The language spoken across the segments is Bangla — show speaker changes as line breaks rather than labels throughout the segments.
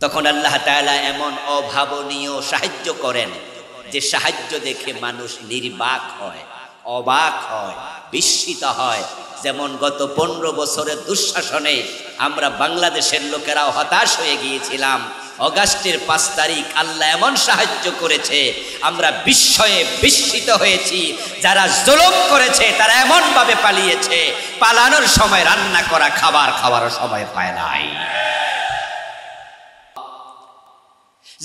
তখন আল্লাহ তাআলা এমন অভাবনীয় সাহায্য করেন যে সাহায্য দেখে মানুষ নির্বাক হয়, অবাক হয়, বিস্মিত হয়। যেমন গত 15 বছরের দুঃশাসনে আমরা বাংলাদেশের লোকেরাও হতাশ হয়ে গিয়েছিলাম। অগাস্টের 5 তারিখ আল্লাহ এমন সাহায্য করেছে, আমরা বিস্ময়ে বিস্মিত হয়েছি। যারা জুলুম করেছে তারা এমন ভাবে পালিয়েছে, পালানোর সময় রান্না করা খাবার খাওয়ার সময় পায় নাই।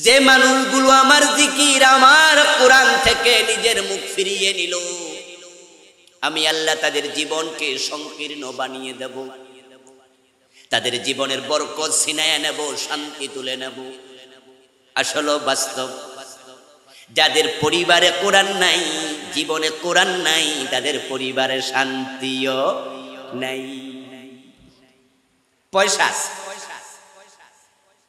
যে মানুষগুলো আমার জিকির, আমার কোরআন থেকে নিজের মুখ ফিরিয়ে নিল, আমি আল্লাহ তাদের জীবনকে সংকীর্ণ বানিয়ে দেব, তাদের জীবনের বরকত ছিনায়া নেব, শান্তি তুলে নেব। আসলে বাস্তব, যাদের পরিবারে কোরআন নাই, জীবনে কোরআন নাই, তাদের পরিবারে শান্তিও নাই। পয়সা আছে,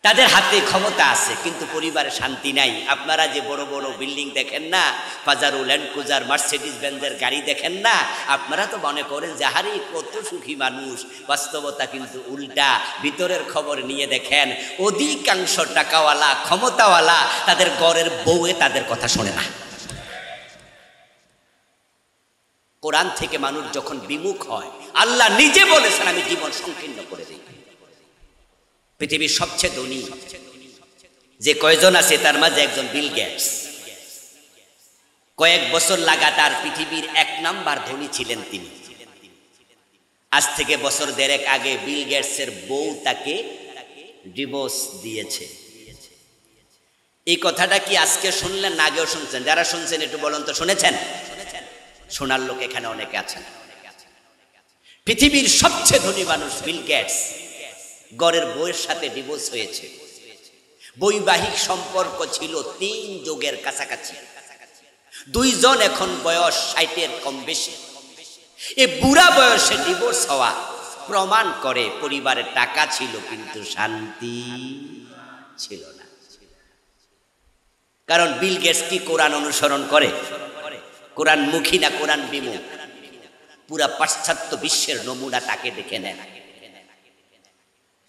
তাদের হাতে ক্ষমতা আছে, কিন্তু পরিবারে শান্তি নাই। আপনারা যে বড় বড় বিল্ডিং দেখেন না, পাজারো, ল্যান্ড ক্রুজার, মার্সিডিজ বেঞ্জের গাড়ি দেখেন না, আপনারা তো মনে করেন যে আরে কত সুখী মানুষ। বাস্তবতা কিন্তু উল্টা। ভিতরের খবর নিয়ে দেখেন, অধিকাংশ টাকাওয়ালা, ক্ষমতাওয়ালা, তাদের ঘরের বউয়ে তাদের কথা শোনে না। কোরআন থেকে মানুষ যখন বিমুখ হয়, আল্লাহ নিজে বলেছেন আমি জীবন সংকীর্ণ করে দিই। পৃথিবীর সবচেয়ে ধনী যে কয়জন আছে তার মাঝে একজন বিল গেটস। কয়েক বছর লাগাতার পৃথিবীর 1 নাম্বার ধনী ছিলেন তিনি। আজ থেকে বছর 1.5 আগে বিল গেটসের বউ তাকে ডিভোর্স দিয়েছে। এই কথাটা কি আজকে শুনলেন না আগেও শুনছেন? যারা শুনছেন একটু বলুন তো, শুনেছেন? শোনার লোক এখানে অনেকে আছেন। পৃথিবীর সবচেয়ে ধনী মানুষ বিল গেটস, গড়ের বউয়ের সাথে ডিভোর্স হয়েছে। বৈবাহিক সম্পর্ক ছিল 3 যুগের কাছাকাছি। 2 জন এখন বয়স 60-এর কম বেশি। এই বুড়া বয়সে ডিভোর্স হওয়া প্রমাণ করে পরিবারে টাকা ছিল কিন্তু শান্তি ছিল না। কারণ বিল গেটস কি কোরআন অনুসরণ করে? কোরআন মুখী না কোরআন বিমুখ? পুরা পাশ্চাত্য বিশ্বের নমুনা তাকে দেখে নেন।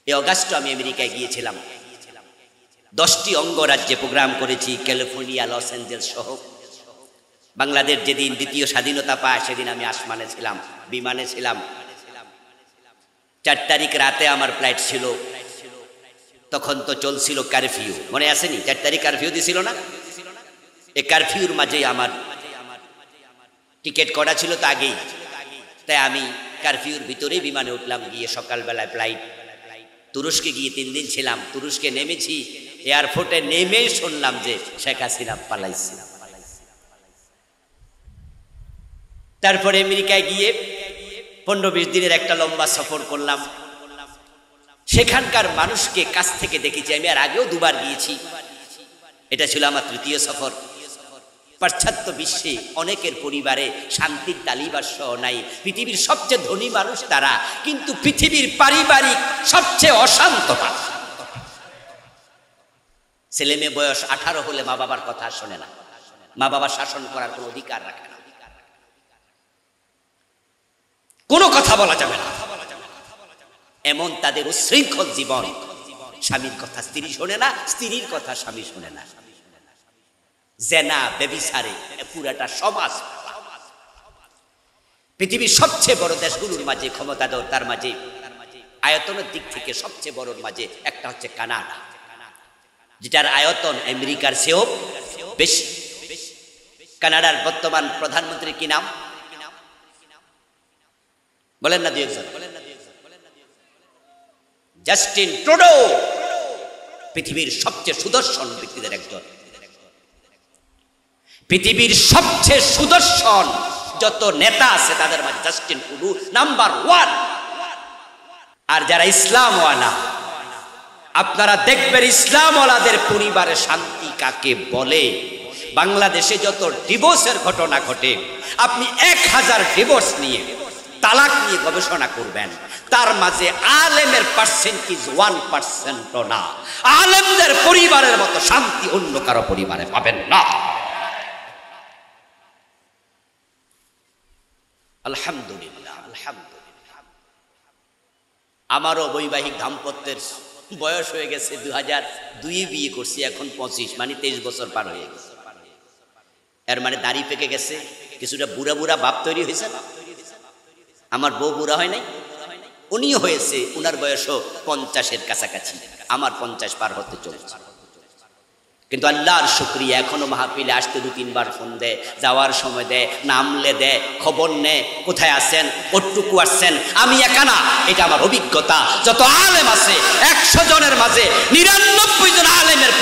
এই অগাস্টে আমি আমেরিকায় গিয়েছিলাম। 10টি অঙ্গরাজ্যে প্রোগ্রাম করেছি, ক্যালিফোর্নিয়া, লস অ্যাঞ্জেলস সহ। বাংলাদেশ যেদিন দ্বিতীয় স্বাধীনতা পায় সেদিন আমি আসমানে ছিলাম, বিমানে ছিলাম। 4 তারিখ রাতে আমার ফ্লাইট ছিল। তখন তো চলছিল কারফিউ, মনে আসেনি? 4 তারিখ কারফিউ দিছিল না? এই কারফিউর মাঝেই আমার টিকিট করা ছিল তো আগেই, তাই আমি কারফিউর ভিতরেই বিমানে উঠলাম। গিয়ে সকালবেলায় ফ্লাইট, তুরস্কে গিয়ে 3 দিন ছিলাম। তুরস্কে নেমেছি, এয়ারপোর্টে নেমেই শুনলাম যে শেখ হাসিনা পালাইছে। তারপরে আমেরিকায় গিয়ে 15-20 দিনের একটা লম্বা সফর করলাম। সেখানকার মানুষকে কাছ থেকে দেখেছি। আমি আর আগেও 2 বার গিয়েছি, এটা ছিল আমার 3য় সফর। পাশ্চাত্য বিশ্বে অনেকের পরিবারে শান্তির তালিবাস নাই। পৃথিবীর সবচেয়ে ধনী মানুষ তারা, কিন্তু পৃথিবীর পারিবারিক সবচেয়ে অশান্ত। ছেলে মেয়ে বয়স 18 হলে মা বাবার কথা শোনে না, মা বাবা শাসন করার কোনো অধিকার রাখে না, কোনো কথা বলা যাবে না, এমন তাদের উচ্ছৃঙ্খল জীবন। স্বামীর কথা স্ত্রী শোনে না, স্ত্রীর কথা স্বামী শোনে না। জেনা, ব্যভিচারে পুরাটা সমাজ। পৃথিবীর সবচেয়ে বড় দেশগুলোর মাঝে ক্ষমতাধর, তার মাঝে আয়তনের দিক থেকে সবচেয়ে বড়র মাঝে একটা হচ্ছে কানাডা, যেটার আয়তন আমেরিকার চেয়েও বেশি। কানাডার বর্তমান প্রধানমন্ত্রী কি নাম বলেন না? 2 একজন। জাস্টিন ট্রুডো, পৃথিবীর সবচেয়ে সুদর্শন ব্যক্তিদের একজন। পৃথিবীর সবচেয়ে সুদর্শন যত নেতা আছে তাদের মাঝে জাস্টিন ট্রুডো নাম্বার 1। আর যারা ইসলামওয়ালা, আপনারা দেখবেন ইসলামওয়ালাদের পরিবারে শান্তি কাকে বলে। বাংলাদেশে যত ডিভোর্সের ঘটনা ঘটে, আপনি 1000 ডিভোর্স নিয়ে, তালাক নিয়ে গবেষণা করবেন, তার মাঝে আলেমের পার্সেন্টেজ 1% না। আলেমদের পরিবারের মতো শান্তি অন্য কারো পরিবারে পাবেন না। আলহামদুলিল্লাহ, আলহামদুলিল্লাহ। আমারও বৈবাহিক দাম্পত্যের বয়স হয়ে গেছে 2002 বিয়ে করছি, এখন 25 মানে 23 বছর পার হয়ে গেছে। এর মানে দাড়ি পেকে গেছে, কিছুটা বুড়া বুড়া ভাব তৈরি হয়েছে। আমার বউ বুড়া হয় নাই, উনিও হয়েছে, উনার বয়সও 50-এর কাছাকাছি, আমার 50 পার হতে চলছে। কিন্তু আল্লাহর শুকরিয়া এখনো মাহফিলে আসতে 2-3 বার ফোন দেয়, যাওয়ার সময় দেয়, নামলে দেয়, খবর নেয়, কোথায় আছেন, কতটুকু আসছেন। আমি একা না, এটা আমার অভিজ্ঞতা। যত আলেম আছে 100 জনের মাঝে 99 জন আলেমের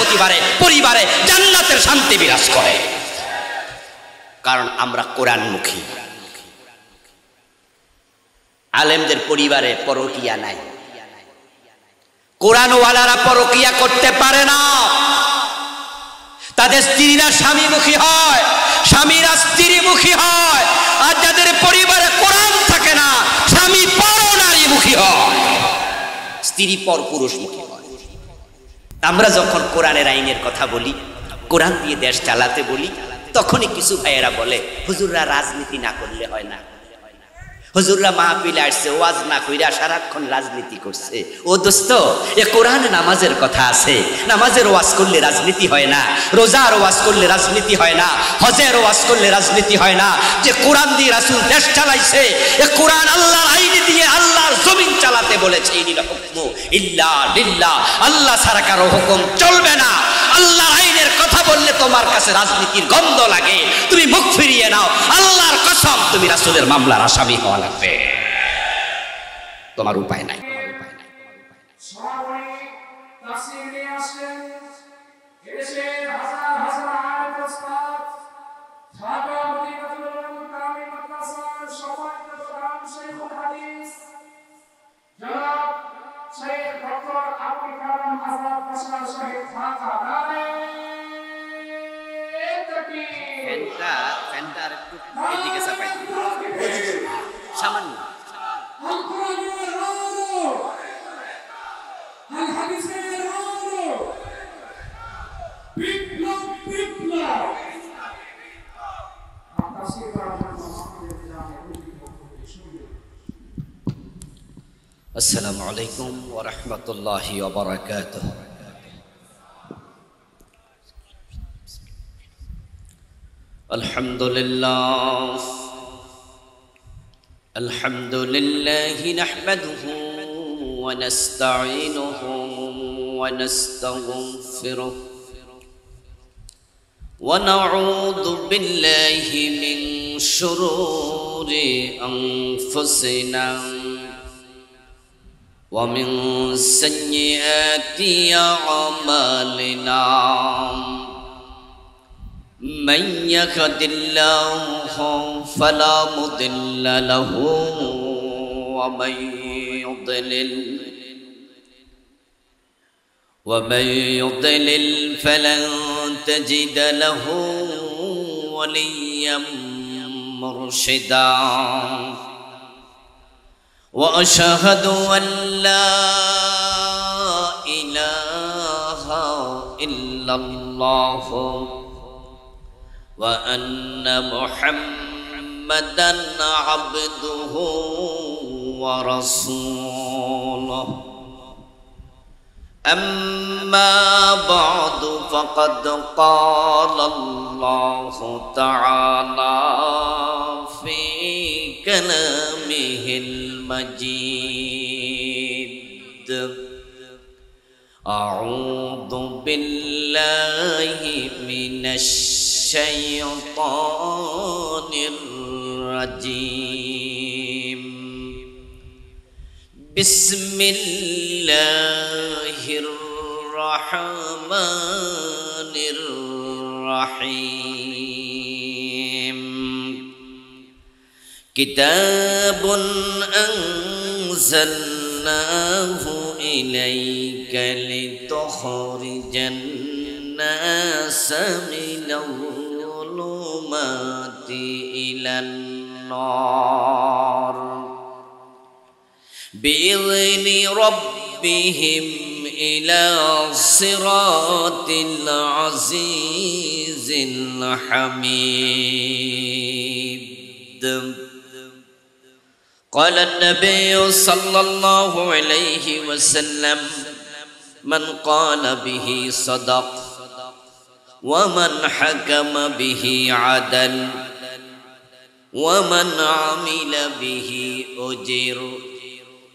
পরিবারে জান্নাতের শান্তি বিরাজ করে, কারণ আমরা কোরআনমুখী। আলেমদের পরিবারে পরকিয়া নাই, কোরআনওয়ালারা পরকিয়া করতে পারে না। তাদের স্ত্রীরা স্বামীমুখী হয়, স্বামীরা স্ত্রীমুখী হয়। আর যাদের পরিবারে কোরআন থাকে না, স্বামী পর নারীমুখী হয়, স্ত্রী পর পুরুষমুখী হয়। আমরা যখন কোরআনের আইনের কথা বলি, কোরআন দিয়ে দেশ চালাতে বলি, তখনই কিছু ভাইয়েরা বলে হুজুররা রাজনীতি না করলে হয় না, হুজুররা মাহফিলে আসছে ওয়াজ না কইরা সারাক্ষণ রাজনীতি করছে। ও দোস্ত, এ কোরআনে নামাজের কথা আছে, নামাজের ওয়াজ করলে রাজনীতি হয় না, রোজার ওয়াজ করলে রাজনীতি হয় না, হজের ওয়াজ করলে রাজনীতি হয় না। যে কোরআন দিয়ে রাসূল দেশ চালাইছে, এ কোরআন আল্লাহর আইন দিয়ে আল্লাহর জমিন চালাতে বলেছে। ইনিল হুকমু ইল্লা লিল্লাহ, আল্লাহ ছাড়া কারো হুকুম চলবে না। আল্লাহর আইনের কথা বললে তোমার কাছে রাজনীতির গন্ধ লাগে, তুমি মুখ ফিরিয়ে নাও। আল্লাহর কসম, তুমি রাসূলের মামলার আসামি হওয়া লাগবে, তোমার উপায় নাই। এদিকে চাপাই সামান্য আসসালামু আলাইকুম ওয়া রাহমাতুল্লাহি ওয়া বারাকাতুহু। আলহামদুলিল্লাহ আলহামদুলিল্লাহি নাহমাদুহু ওয়া নাস্তাঈনুহু ওয়া নাস্তাগফিরুহু ওয়া নাউযু বিল্লাহি মিন শুরুরি আনফুসিনা ওয়া মিন সাইয়্যাতি আমালিনা। من يهد الله فلا مضل له ومن يضلل فلن تجد له وليا مرشدا. وأشهد أن لا إله إلا الله وأن محمدًا عبده ورسوله. أما بعد فقد قال الله تعالى في كلامه المجيد: أعوذ بالله من الشيطان الرجيم. بسم الله الرحمن الرحيم. كتاب أنزلناه إليك لتخرج الناس من الظلمات إلى النار بإذن ربهم إلى صراط العزيز الحميد. قال النبي صلى الله عليه وسلم: من قال به صدق ومن حكم به عدل ومن عمل به أجر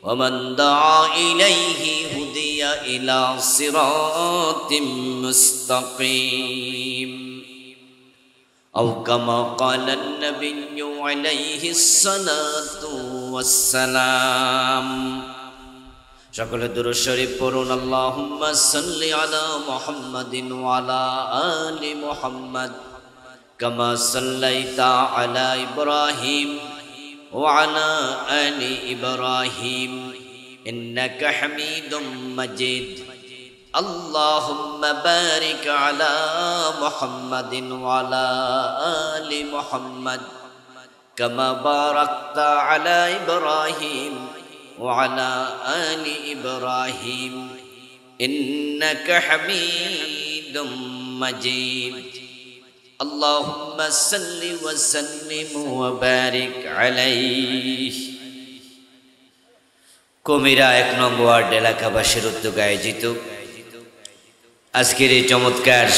ومن دعا إليه هدي إلى صراط مستقيم أو كما قال النبي عليه الصلاة والسلام সকলে দুরূদ শরীফ পড়ুন আল্লাহুম্মা সাল্লি আলা মুহাম্মাদিন ওয়া আলা আলি মুহাম্মাদ কামা সাল্লাইতা আলা ইব্রাহিম ওয়া আলা আলি ইব্রাহিম ইন্নাকা হামিদুম মাজিদ আল্লাহুম্মা বারিক আলা মুহাম্মাদিন ওয়া আলা আলি মুহাম্মাদ কামা বারাকতা আলা ইব্রাহিম وعلى آل إبراهيم إنك حميد مجيد اللهم صل وسلم وبارك عليه কুমিরা ১ নং ওয়ার্ড এলাকাবাসীর উদ্যোগে আয়োজিত আজকের এই চমৎকার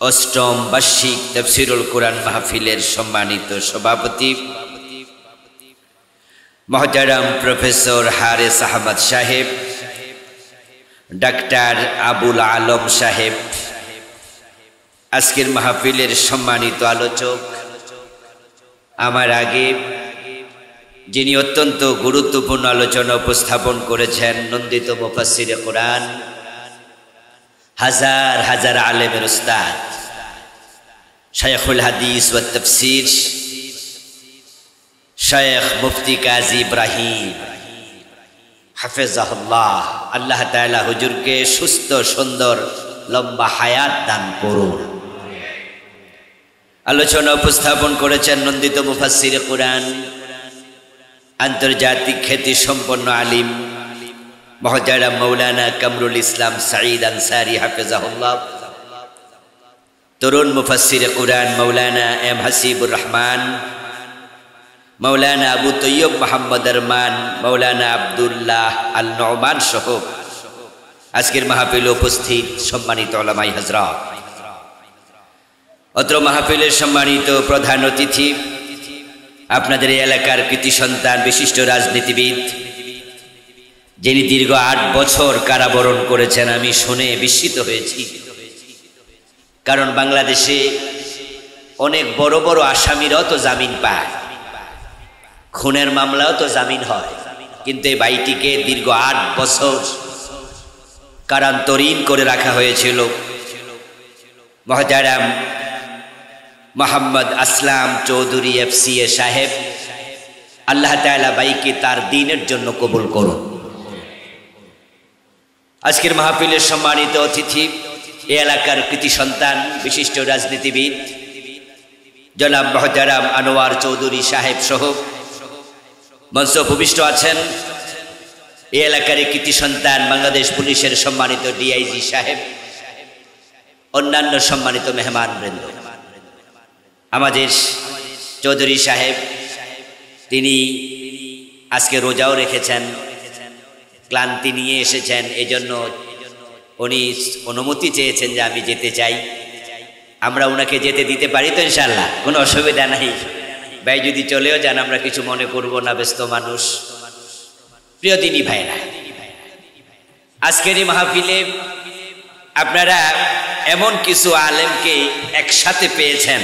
অষ্টম বার্ষিক তাফসীরুল কুরআন মাহফিলের সম্মানিত সভাপতি মোহতারাম প্রফেসর হারেস আহমদ সাহেব, ডাক্তার আবুল আলম সাহেব, আজকের মাহফিলের সম্মানিত আলোচক, আমার আগে যিনি অত্যন্ত গুরুত্বপূর্ণ আলোচনা উপস্থাপন করেছেন, নন্দিত মুফাসসিরে কোরআন, হাজার হাজার আলেমের উস্তাদ, শায়খুল হাদিস ওয়াত তাফসীর শেখ মুফতি কাজী ইব্রাহিম হাফেজাহুল্লাহ, আল্লাহ তাআলা হুজুরকে সুস্থ সুন্দর লম্বা হায়াত দান করুন। আলোচনা উপস্থাপন করেছেন নন্দিত মুফাসসিরে কোরআন, আন্তর্জাতিক খ্যাতি সম্পন্ন আলিম মুহতারাম মাওলানা কামরুল ইসলাম সাঈদ আনসারী হাফেজাহুল্লাহ, তরুণ মুফাসসিরে কোরআন মাওলানা এম হাসিবুর রহমান, মাওলানা আবু তৈয়ব মোহাম্মদ আরমান, মাওলানা আব্দুল্লাহ আল নোমান সহ আজকের মাহফিলে উপস্থিত সম্মানিত উলামায়ে হযরত, অত্র মাহফিলের সম্মানিত প্রধান অতিথি, আপনাদের এই এলাকার কৃতি সন্তান, বিশিষ্ট রাজনীতিবিদ, যিনি দীর্ঘ ৮ বছর কারাবরণ করেছেন। আমি শুনে বিস্মিত হয়েছি, কারণ বাংলাদেশে অনেক বড় বড় আসামিরাও তো জামিন পায়, খুনের মামলাও তো জামিন হয়, কিন্তু এই ভাইটিকে দীর্ঘ ৮ বছর কারান্তরীণ করে রাখা হয়েছিল। মুহতারাম মোহাম্মদ আসলাম চৌধুরী FCA সাহেব, আল্লাহ তাআলা ভাইকে তার দ্বীনের জন্য কবুল করুন। আজকের মাহফিলের সম্মানিত অতিথি, এই এলাকার কৃতি সন্তান, বিশিষ্ট রাজনীতিবিদ জনাব মুহতারাম আনোয়ার চৌধুরী সাহেব সহ মঞ্চ উপবিষ্ট আছেন এই এলাকার কৃতি সন্তান, বাংলাদেশ পুলিশের সম্মানিত DIG সাহেব, অন্যান্য সম্মানিত মেহমান বৃন্দ। আমাদের চৌধুরী সাহেব, তিনি আজকে রোজাও রেখেছেন, ক্লান্তি নিয়ে এসেছেন, এজন্য উনি অনুমতি চেয়েছেন যে আমি যেতে চাই। আমরা ওনাকে যেতে দিতে পারি তো ইনশাআল্লাহ, কোনো অসুবিধা নাই। ভাই যদি চলেও যান আমরা কিছু মনে করব না, ব্যস্ত মানুষ। প্রিয় দিনী ভাইরা, আজকের এই মাহফিলে আপনারা এমন কিছু আলেমকে একসাথে পেয়েছেন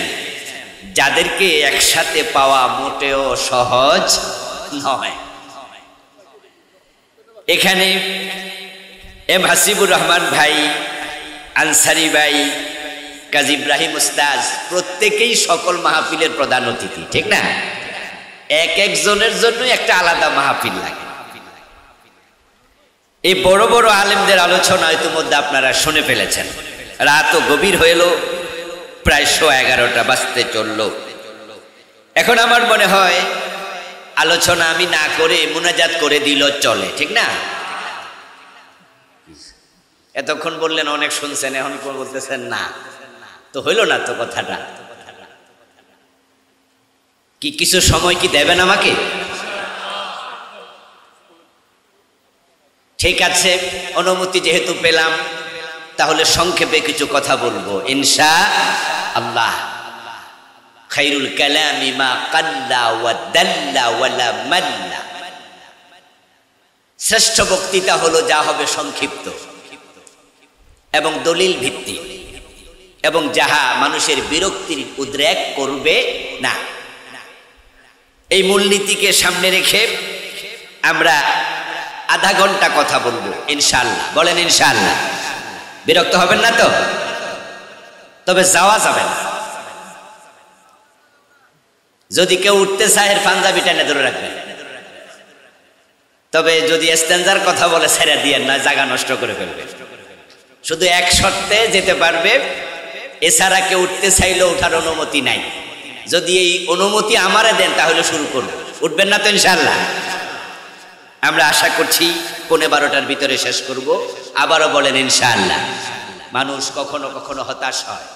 যাদেরকে একসাথে পাওয়া মোটেও সহজ নয়। এখানে এম হাসিবুর রহমান ভাই, আনসারী ভাই, কাজী ইব্রাহিম উস্তাদ প্রত্যেকেই সকল মাহফিলের প্রধান অতিথি, ঠিক না? এক একজনের জন্য একটা আলাদা মাহফিল লাগে। এই বড় বড় আলেমদের আলোচনা ইতিমধ্যে আপনারা শুনে ফেলেছেন। রাতও গভীর হইল, প্রায় 11:30 বাজতে চলল। এখন আমার মনে হয় আলোচনা আমি না করে মুনাজাত করে দিল চলে, ঠিক না? এতক্ষণ বললেন অনেক শুনছেন, এখন বলতেছেন না, তো হইল না তো কথাটা। কি কিছু সময় কি দেবেন আমাকে? ঠিক আছে, অনুমতি যেহেতু পেলাম, তাহলে সংক্ষেপে কিছু কথা বলবো ইনশাআল্লাহ। খায়রুল কালামি মা কাল্লা ওয়া দাল্লা ওয়ালা মাল্লা। শ্রেষ্ঠ বক্তৃতা হলো যা হবে সংক্ষিপ্ত এবং দলিল ভিত্তিক, এবং যাহা মানুষের বিরক্তির উদ্রেক করবে না। এই মূলনীতিকে সামনে রেখে আমরা আধা ঘন্টা কথা বলবো ইনশাআল্লাহ। বলেন ইনশাআল্লাহ। বিরক্ত হবেন না তো? তবে যাওয়া যাবে না। যদি কেউ উঠতে চায় পাঞ্জাবি টেনে ধরে রাখবেন, তবে যদি স্ট্যান্ডার কথা বলে ছেড়ে দিয়ে না, জায়গা নষ্ট করে ফেলবে। শুধু এক শর্তে যেতে পারবে, এছাড়া কেউ উঠতে চাইলেও ওঠার অনুমতি নাই। যদি এই অনুমতি আমারে দেন তাহলে শুরু করব। উঠবেন না তো ইনশাআল্লাহ? আমরা আশা করছি 11:15টার ভিতরে শেষ করব। আবারও বলেন ইনশাআল্লাহ। মানুষ কখনো কখনো হতাশ হয়,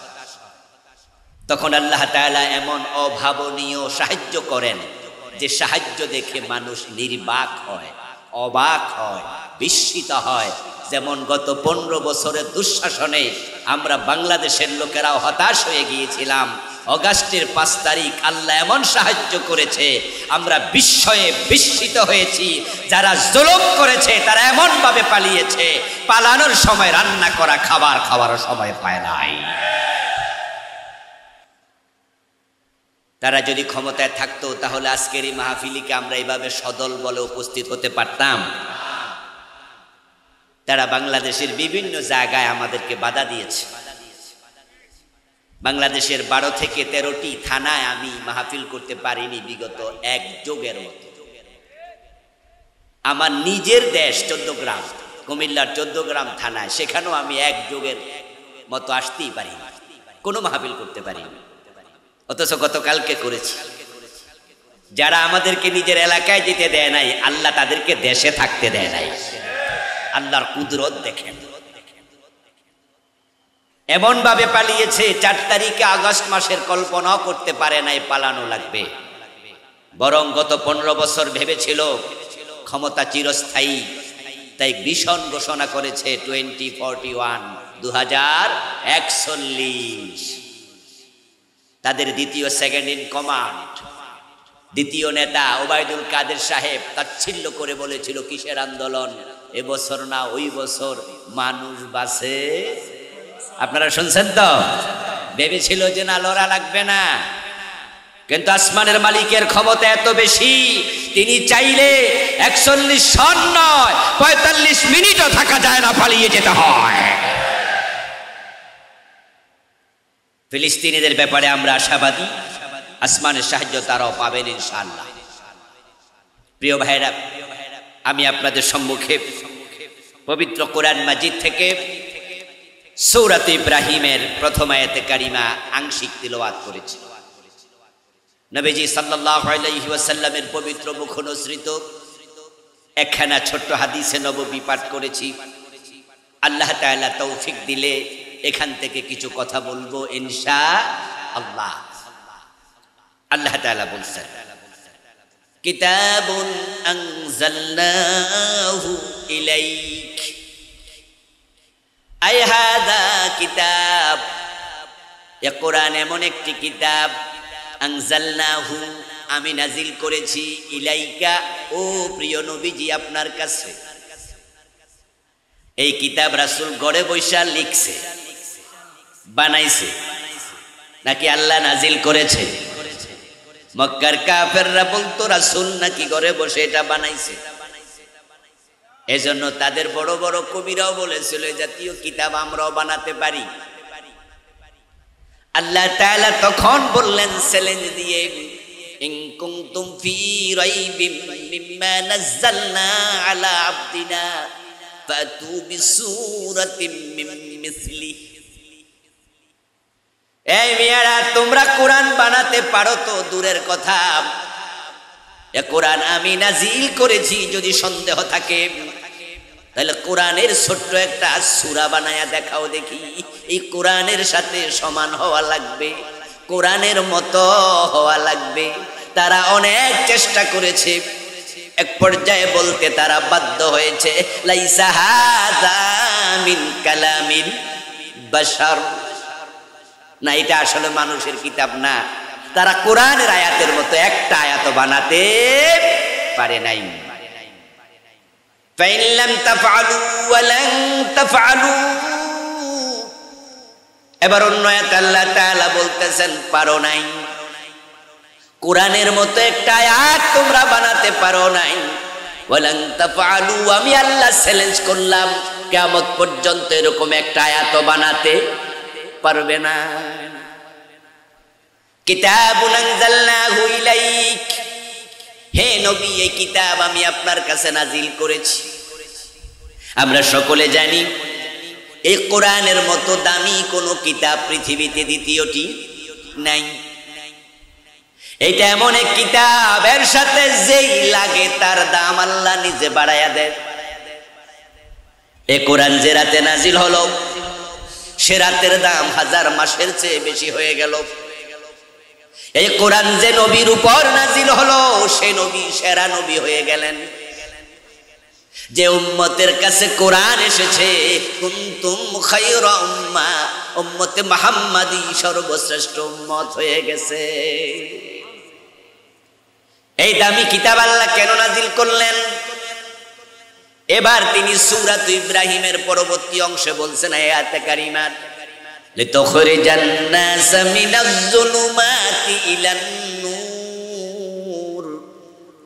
তখন আল্লাহ তাআলা এমন অভাবনীয় সাহায্য করেন যে সাহায্য দেখে মানুষ নির্বাক হয়, অবাক হয়, বিস্মিত হয়। যেমন গত 15 বছরের দুঃশাসনে আমরা বাংলাদেশের লোকেরাও হতাশ হয়ে গিয়েছিলাম। অগাস্টের 5 তারিখ আল্লাহ এমন সাহায্য করেছে, আমরা বিস্ময়ে বিস্মিত হয়েছি। যারা জুলুম করেছে তারা এমন ভাবে পালিয়েছে, পালানোর সময় রান্না করা খাবার খাওয়ার সময় পায় নাই। তারা যদি ক্ষমতায় থাকতো তাহলে আজকের এই মাহফিলিকে আমরা এইভাবে সদল বলে উপস্থিত হতে পারতাম? তারা বাংলাদেশের বিভিন্ন জায়গায় আমাদেরকে বাধা দিয়েছে। বাংলাদেশের 12 থেকে 13টি থানায় আমি মাহফিল করতে পারিনি বিগত 1 যুগের মতো। আমার নিজের দেশ 14 গ্রাম, কুমিল্লার 14 গ্রাম থানায়, সেখানেও আমি 1 যুগের মতো আসতেই পারিনি, কোনো মাহফিল করতে পারিনি। অথচ গতকালকে করেছি। যারা আমাদেরকে নিজের এলাকায় যেতে দেয় নাই, আল্লাহ তাদেরকে দেশে থাকতে দেয় নাই। আল্লাহর কুদরত দেখেন। এমন ভাবে পালিয়েছে, 4 তারিখে আগস্ট মাসের কল্পনাও করতে পারে নাই পালানো লাগবে। বরং গত 15 বছর ভেবেছিল ক্ষমতা চিরস্থায়ী, তাই ভীষণ ঘোষণা করেছে 2041 2041। তাদের দ্বিতীয় সেকেন্ড ইন কমান্ড, দ্বিতীয় নেতা ওবায়দুল কাদের সাহেব তাচ্ছিল্য করে বলেছিল, কিসের আন্দোলন, এবছর না ওই বছর মানুষ বাঁচে। আপনারা শুনছেন তো? ভেবেছিল যে না, লড়া লাগবে না। কিন্তু আসমানের মালিকের ক্ষমতা এত বেশি, তিনি চাইলে 41 সন নয় 45 মিনিটও থাকা যায় না, পালিয়ে যেতে হয়। ফিলিস্তিনিদের ব্যাপারে আমরা আশাবাদী, আসমানের সাহায্য তারাও পাবেন ইনশাআল্লাহ। প্রিয় ভাইরা, আমি আপনাদের সম্মুখে পবিত্র কোরআন মাজিদ থেকে সূরাত ইব্রাহিমের প্রথম আয়াতে কারিমা আংশিক তিলাওয়াত করেছি। নবীজি সাল্লাল্লাহু আলাইহি ওয়াসাল্লামের পবিত্র মুখ অনুসৃত একখানা ছোট্ট হাদিসে নববী পাঠ করেছি। আল্লাহ তাআলা তৌফিক দিলে এখান থেকে কিছু কথা বলবো ইনশাআল্লাহ। আল্লাহ তাআলা বলছেন, কিতাবুন আনজালনাহু ইলাইক, আই হাদা কিতাব, এ কোরআন এমন একটি কিতাব, আনজালনাহু আমি নাজিল করেছি, ইলাইকা ও প্রিয় নবীজি আপনার কাছে। এই কিতাব রাসূল ঘরে বৈশা লিখছে, বানাইছে, নাকি আল্লাহ নাজিল করেছে? মক্কার কাফেররা বলতো রাসূল নাকি ঘরে বসে এটা বানাইছে। এজন্য তাদের বড় বড় কবিরাও বলেছিল জাতীয় কিতাব আমরাও বানাতে পারি। আল্লাহ তাআলা তখন বললেন চ্যালেঞ্জ দিয়ে, ইন কুনতুম ফি রাইবিম মিম্মা নাযালনা আলা আবদিনা ফাতু বিসূরাতিম মিন মিসলিহি। এই মিয়ারা, তোমরা কোরআন বানাতে পারো তো দূরের কথা, এ কোরআন আমি নাজিল করেছি। যদি সন্দেহ থাকে তাহলে কোরআনের ছোট্ট একটা সূরা বানায়া দেখাও দেখি। এই কোরআনের সাথে সমান হওয়া লাগবে, কোরআনের মতো হওয়া লাগবে। তারা অনেক চেষ্টা করেছে, এক পর্যায়ে বলতে তারা বাধ্য হয়েছে, লাইসা হাযা মিন কালামিল বাশার, না এটা আসলে মানুষের কিতাব না। তারা কোরআনের আয়াতের মতো একটা আয়াত বানাতে পারে নাই। ফাইন লাম তাফআলু ওয়া লান তাফআলু, এবার অন্য আয়াতে আল্লাহ তাআলা বলতেছেন পারো নাই, কোরআনের মতো একটা আয়াত তোমরা বানাতে পারো নাই। ওয়া লান তাফআলু, আমি আল্লাহ চ্যালেঞ্জ করলাম কিয়ামত পর্যন্ত এরকম একটা আয়াত বানাতে পারবে না। কিতাবুন আনজালনাহু ইলাইক, হে নবী এই কিতাব আমি আপনার কাছে নাজিল করেছি। আমরা সকলে জানি এই কোরআনের মতো দামি কোনো কিতাব পৃথিবীতে দ্বিতীয়টি নাই। এটা এমন এক কিতাব, এর সাথে যেই লাগে তার দাম আল্লাহ নিজে বাড়ায়া দেয়। এই কোরআন যে রাতে নাজিল হলো, সে রাতের দাম 1000 মাসের চেয়ে বেশি হয়ে গেল। এই কোরআন যে নবীর উপর নাজিল হলো, সে নবী সেরা নবী হয়ে গেলেন। যে উম্মতের কাছে কোরআন এসেছে, কুনতুম খায়রা উম্মাহ, উম্মতে মুহাম্মাদী সর্বশ্রেষ্ঠ উম্মত হয়ে গেছে। এই দামি কিতাব আল্লাহ কেন নাজিল করলেন? এবার তিনি সূরাত ইব্রাহিমের পরবর্তী অংশে বলছেন আয়াতে কারিমাত, লিতুখরিজান নাস মিনাজ যুলুমাতি ইলান নূর।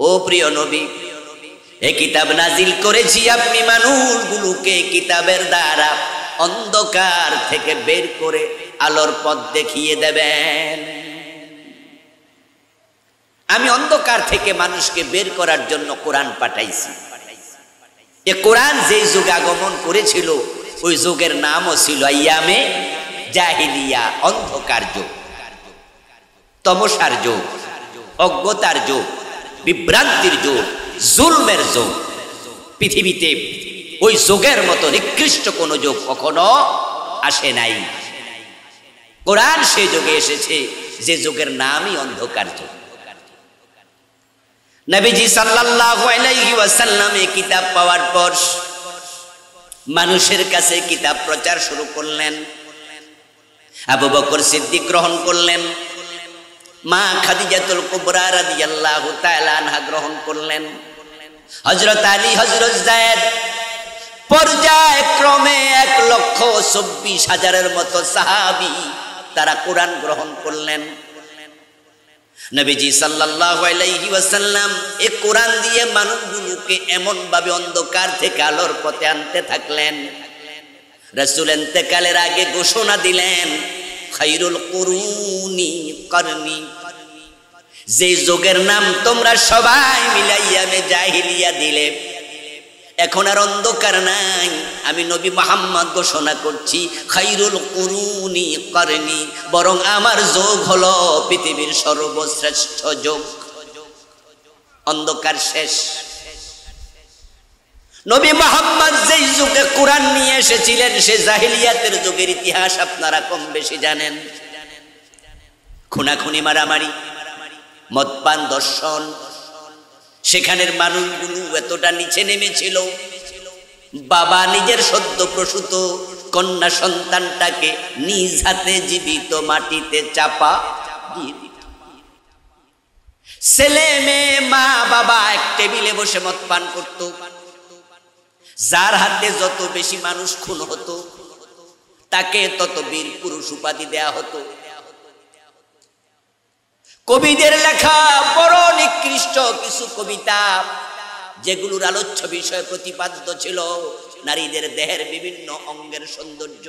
ও প্রিয় নবী, এই কিতাব নাজিল করেছি আপনি মানুষগুলোকে কিতাবের দ্বারা অন্ধকার থেকে বের করে আলোর পথ দেখিয়ে দেবেন। আমি অন্ধকার থেকে মানুষকে বের করার জন্য কোরআন পাঠাইছি। এই কোরআন যে যুগে আগমন করেছিল, ওই যুগের নামও ছিল আইয়ামে জাহিলিয়া, অন্ধকার যুগ, তমসার যুগ, অজ্ঞতার যুগ, বিভ্রান্তির যুগ, জুলমের যুগ। পৃথিবীতে ওই যুগের মতো নিকৃষ্ট কোন যুগ কখনো আসে নাই। কোরআন সেই যুগে এসেছে যে যুগের নামই অন্ধকার যুগ। নবীজি সাল্লাল্লাহু আলাইহি ওয়াসাল্লাম এই কিতাব পাওয়ার পর মানুষের কাছে কিতাব প্রচার শুরু করলেন। আবু বকর সিদ্দিক গ্রহণ করলেন, মা খাদিজাতুল কুবরা রাদিয়াল্লাহু তাআলা আনহা গ্রহণ করলেন, হযরত আলী, হযরত যায়েদ, পর্যায়ক্রমে 1,24,000-এর মতো সাহাবী তারা কোরআন গ্রহণ করলেন। নবীজি সাল্লাল্লাহু আলাইহি ওয়াসাল্লাম এই কোরআন দিয়ে মানুষগুলোকে এমন ভাবে অন্ধকার থেকে আলোর পথে আনতে থাকলেন। রাসূল ইন্তেকালের আগে ঘোষণা দিলেন, খায়রুল কুরুনি করনি, যে যুগের নাম তোমরা সবাই মিলাইয়ামে জাহিলিয়া দিলে, এখন আর অন্ধকার নাই। আমি নবী মুহাম্মদ ঘোষণা করছি, খায়রুল কুরুনি করনি, বরং আমার যুগ হলো পৃথিবীর সর্বশ্রেষ্ঠ যুগ। অন্ধকার শেষ। নবী মুহাম্মদ যেই যুগে কোরআন নিয়ে এসেছিলেন, সে জাহিলিয়াতের যুগের ইতিহাস আপনারা কম বেশি জানেন। খুনাখুনি, মারামারি, মদপান, দর্শন। সেখানের মানুষগুলো এতটা নিচে নেমেছিল, বাবা নিজের সদ্য প্রসূত কন্যা সন্তানটাকে নিজ হাতে জীবিত মাটিতে চাপা দিয়ে দিত। ছেলে মেয়ে, মা বাবা এক টেবিলে বসে মদ পান করত। যার হাতে যত বেশি মানুষ খুন হতো, তাকে তত বীর পুরুষ উপাধি দেয়া হতো। কবিদের লেখা বড় নিকৃষ্ট কিছু কবিতা, যেগুলোর আলোচ্য বিষয় প্রতিপাদ্য ছিল নারীদের দেহের বিভিন্ন অঙ্গের সৌন্দর্য।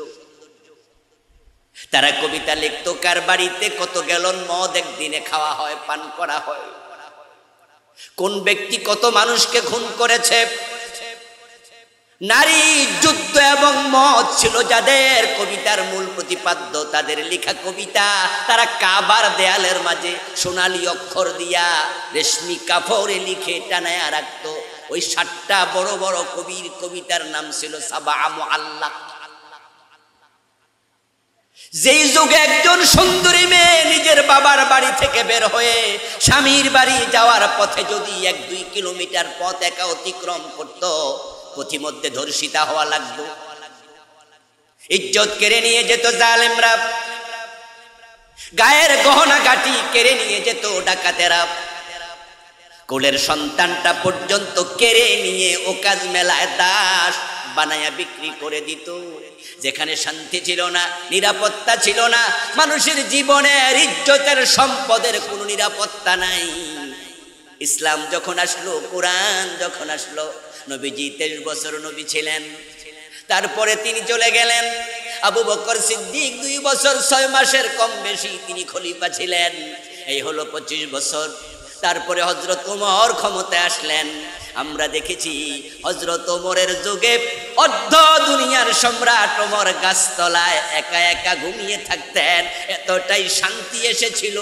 তারা কবিতা লিখত, কার বাড়িতে কত গ্যালন মদ একদিনে খাওয়া হয়, পান করা হয়, কোন ব্যক্তি কত মানুষকে খুন করেছে। নারী, যুদ্ধ এবং মদ ছিল যাদের কবিতার মূল প্রতিপাদ্য। তাদের লেখা কবিতা তারা কাবার দেয়ালের মাঝে সোনালী অক্ষর দিয়া রেশমি কাপড়ে লিখে টানায়া রাখতো। ওই 7টা বড় বড় কবির কবিতার নাম ছিল সাবা মুআল্লাক। যেই যুগে একজন সুন্দরী মেয়ে নিজের বাবার বাড়ি থেকে বের হয়ে স্বামীর বাড়ি যাওয়ার পথে যদি 1-2 কিলোমিটার পথ একা অতিক্রম করত, পথিমধ্যে ধর্ষিতা হওয়া লাগতো, ইজ্জত কেড়ে নিয়ে যেত জালেমরা, গায়ের গহনা গাটি কেড়ে নিয়ে যেত ডাকাতেরা, কোলের সন্তানটা পর্যন্ত কেড়ে নিয়ে ওকাজ মেলায় দাস বানায়া বিক্রি করে দিত। যেখানে শান্তি ছিল না, নিরাপত্তা ছিল না, মানুষের জীবনের ইজ্জতের সম্পদের কোনো নিরাপত্তা নাই। ইসলাম যখন আসলো, কোরআন যখন আসলো, নবীজি 23 বছর নবী ছিলেন, তারপরে তিনি চলে গেলেন। আবু বকর সিদ্দিক 2 বছর 6 মাসের কম বেশি তিনি খলিফা ছিলেন, এই হলো 25 বছর। তারপরে হযরত ওমর ক্ষমতায় আসলেন। আমরা দেখেছি হযরত ওমরের যুগে অর্ধ দুনিয়ার সম্রাট ওমর গাছতলায় একা একা ঘুমিয়ে থাকতেন, এতটাই শান্তি এসেছিল,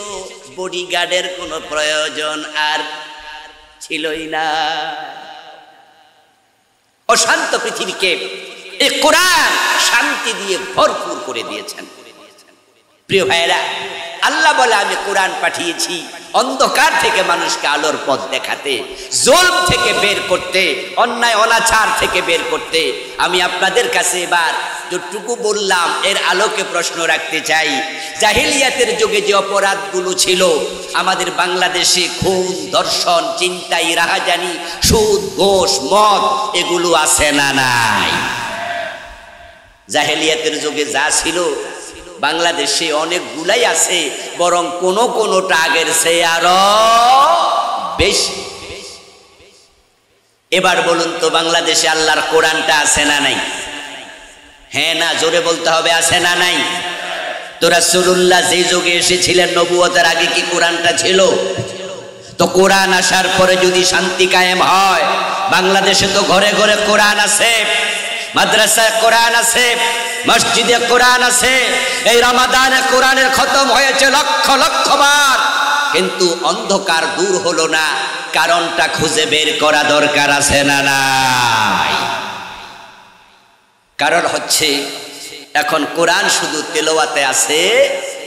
বডিগার্ডের কোনো প্রয়োজন আর ছিলই না। অশান্ত পৃথিবীকে এই কোরআন শান্তি দিয়ে ভরপুর করে দিয়েছেন। প্রিয় ভাইরা, আল্লাহ বলে আমি কোরআন পাঠিয়েছি অন্ধকার থেকে মানুষকে আলোর পথ দেখাতে, জুলম থেকে বের করতে, অন্যায় অনাচার থেকে বের করতে। আমি আপনাদের কাছে এবার যতটুকু বললাম এর আলোকে প্রশ্ন রাখতে চাই, জাহিলিয়াতের যুগে যে অপরাধগুলো ছিল আমাদের বাংলাদেশে, খুন, ধর্ষণ, ছিনতাই, রাহাজানি, সুদ, ঘোষ, মদ, এগুলো আছে না নাই? জাহেলিয়াতের যুগে যা ছিল বাংলাদেশে অনেকগুলাই আছে, বরং কোনোটা আগের চেয়ে আরো বেশি। এবার বলুন তো, বাংলাদেশে আল্লাহর কোরআনটা আছে না নাই? হ্যাঁ না জোরে বলতে হবে, আছে না নাই? তো রাসূলুল্লাহ যে যুগে এসেছিলেন নবুয়তের আগে কি কোরআনটা ছিল? তো কোরআন আসার পরে যদি শান্তি কায়েম হয়, বাংলাদেশে তো ঘরে ঘরে কোরআন আছে, মাদ্রাসায় কোরআন আছে, মসজিদে কোরআন আছে, এই রমাদানে কোরআনের খতম হয়েছে লক্ষ লক্ষ বার, কিন্তু অন্ধকার দূর হলো না। কারণটা খুঁজে বের করা দরকার আছে না নাই? কারণ হচ্ছে এখন কোরআন শুধু তেলাওয়াতে আছে,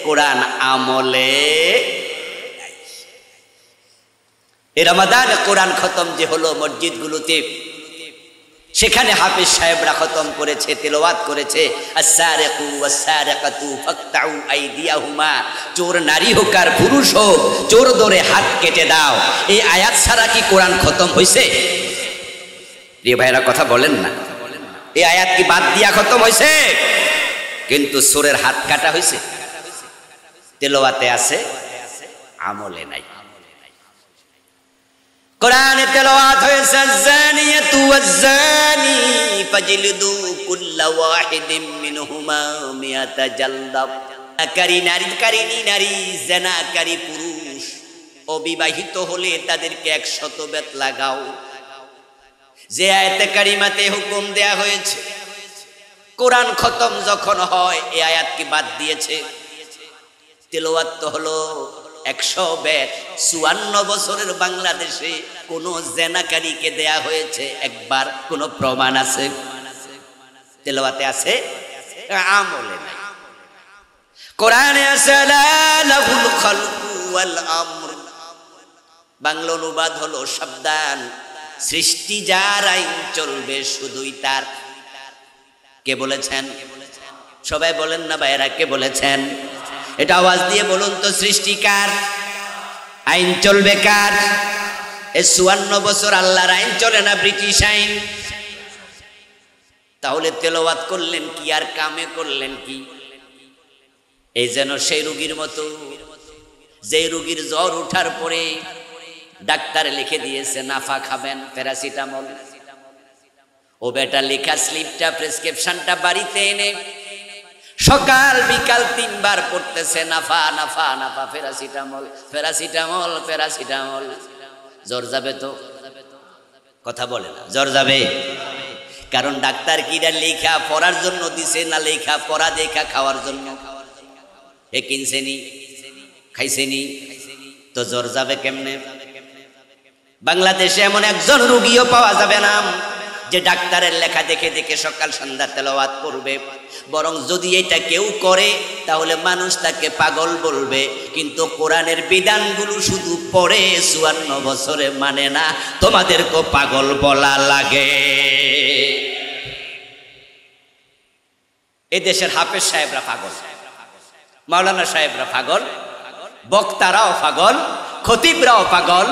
কোরআন আমলে। এই রমাদানে কোরআন খতম যে হলো মসজিদগুলোতে, সেখানে হাফেজ সাহেবরা খতম করেছে, তেলাওয়াত করেছে, আস-সারিকু ওয়াস-সারিকাতু ফাকতাউ আইদিয়াহুমা, চোর নারী হোক আর পুরুষ হোক, চোর ধরে হাত কেটে দাও। এই আয়াত ছাড়া কি কোরআন খতম হয়েছে? প্রিয় ভাইরা কথা বলেন না, এই আয়াত কি বাদ দিয়া খতম হয়েছে? কিন্তু চোরের হাত কাটা হয়েছে, তেলাওয়াতে আছে, আমলে নাই। কোরআনে তেলাওয়াত হয়েছে, জানিয়াতু ওয়াজ-জানি ফাজলিদু কুল্লা ওয়াহিদিন মিনহুমা মিয়াতা জালদাব। নারী জানাকারী পুরুষ অবিবাহিত হলে তাদেরকে 100 বেত লাগাও। যে আয়াতে কারিমাতে হুকুম দেয়া হয়েছে, কোরআন খতম যখন হয় এই আয়াত কি বাদ দিয়েছে? তেলাওয়াত তো হলো 100 বেত। 54 বছরের বাংলাদেশে কোন জেনাকারীকে দেয়া হয়েছে একবার? কোন প্রমাণ আছে? তেলাওয়াতে আছে, আমলে নাই। কোরআনে আছে লাহুল খালকু ওয়াল আমর, বাংলা অনুবাদ হলো সাবধান, সৃষ্টি যার, আইন চলবে শুধুই তার। কে বলেছেন? সবাই বলেন না ভাইরা, কে বলেছেন? এটা আওয়াজ দিয়ে বলুন তো, সৃষ্টি কার, আইন চলবে কার? এই 54 বছর আল্লাহর আইন চলে না, ব্রিটিশ আইন। তাহলে তেলাওয়াত করলেন কি আর কামে করলেন কি? এই যেন সেই রোগীর মতো, যে রোগীর জ্বর ওঠার পরে ডাক্তার লিখে দিয়েছে নাফা খাবেন, প্যারাসিটামল। ও বেটা লেখা স্লিপটা, প্রেসক্রিপশনটা বাড়িতে এনে সকাল বিকাল 3 বার পড়তেছে, Nafa Nafa Nafa, paracetamol paracetamol paracetamol. জ্বর যাবে তো? কথা বলে না, জ্বর যাবে? কারণ ডাক্তার কিরা লেখা পড়ার জন্য দিছে না লেখা পড়া দেখা খাওয়ার জন্য? এ কিনছেনি, খাইছেনি, তো জ্বর যাবে কেমনে? বাংলাদেশে এমন একজন রোগীও পাওয়া যাবে না যে ডাক্তারের লেখা দেখে দেখে সকাল সন্ধ্যা তেলাওয়াত করবে, বরং যদি এটা কেউ করে তাহলে মানুষ তাকে পাগল বলবে। কিন্তু কোরআনের বিধানগুলো শুধু পড়ে 54 বছরে মানে না, তোমাদেরকে পাগল বলা লাগে। এই দেশের হাফেজ সাহেবরা পাগল, মাওলানা সাহেবরা পাগল, বক্তারাও পাগল, খতিবরাও পাগল।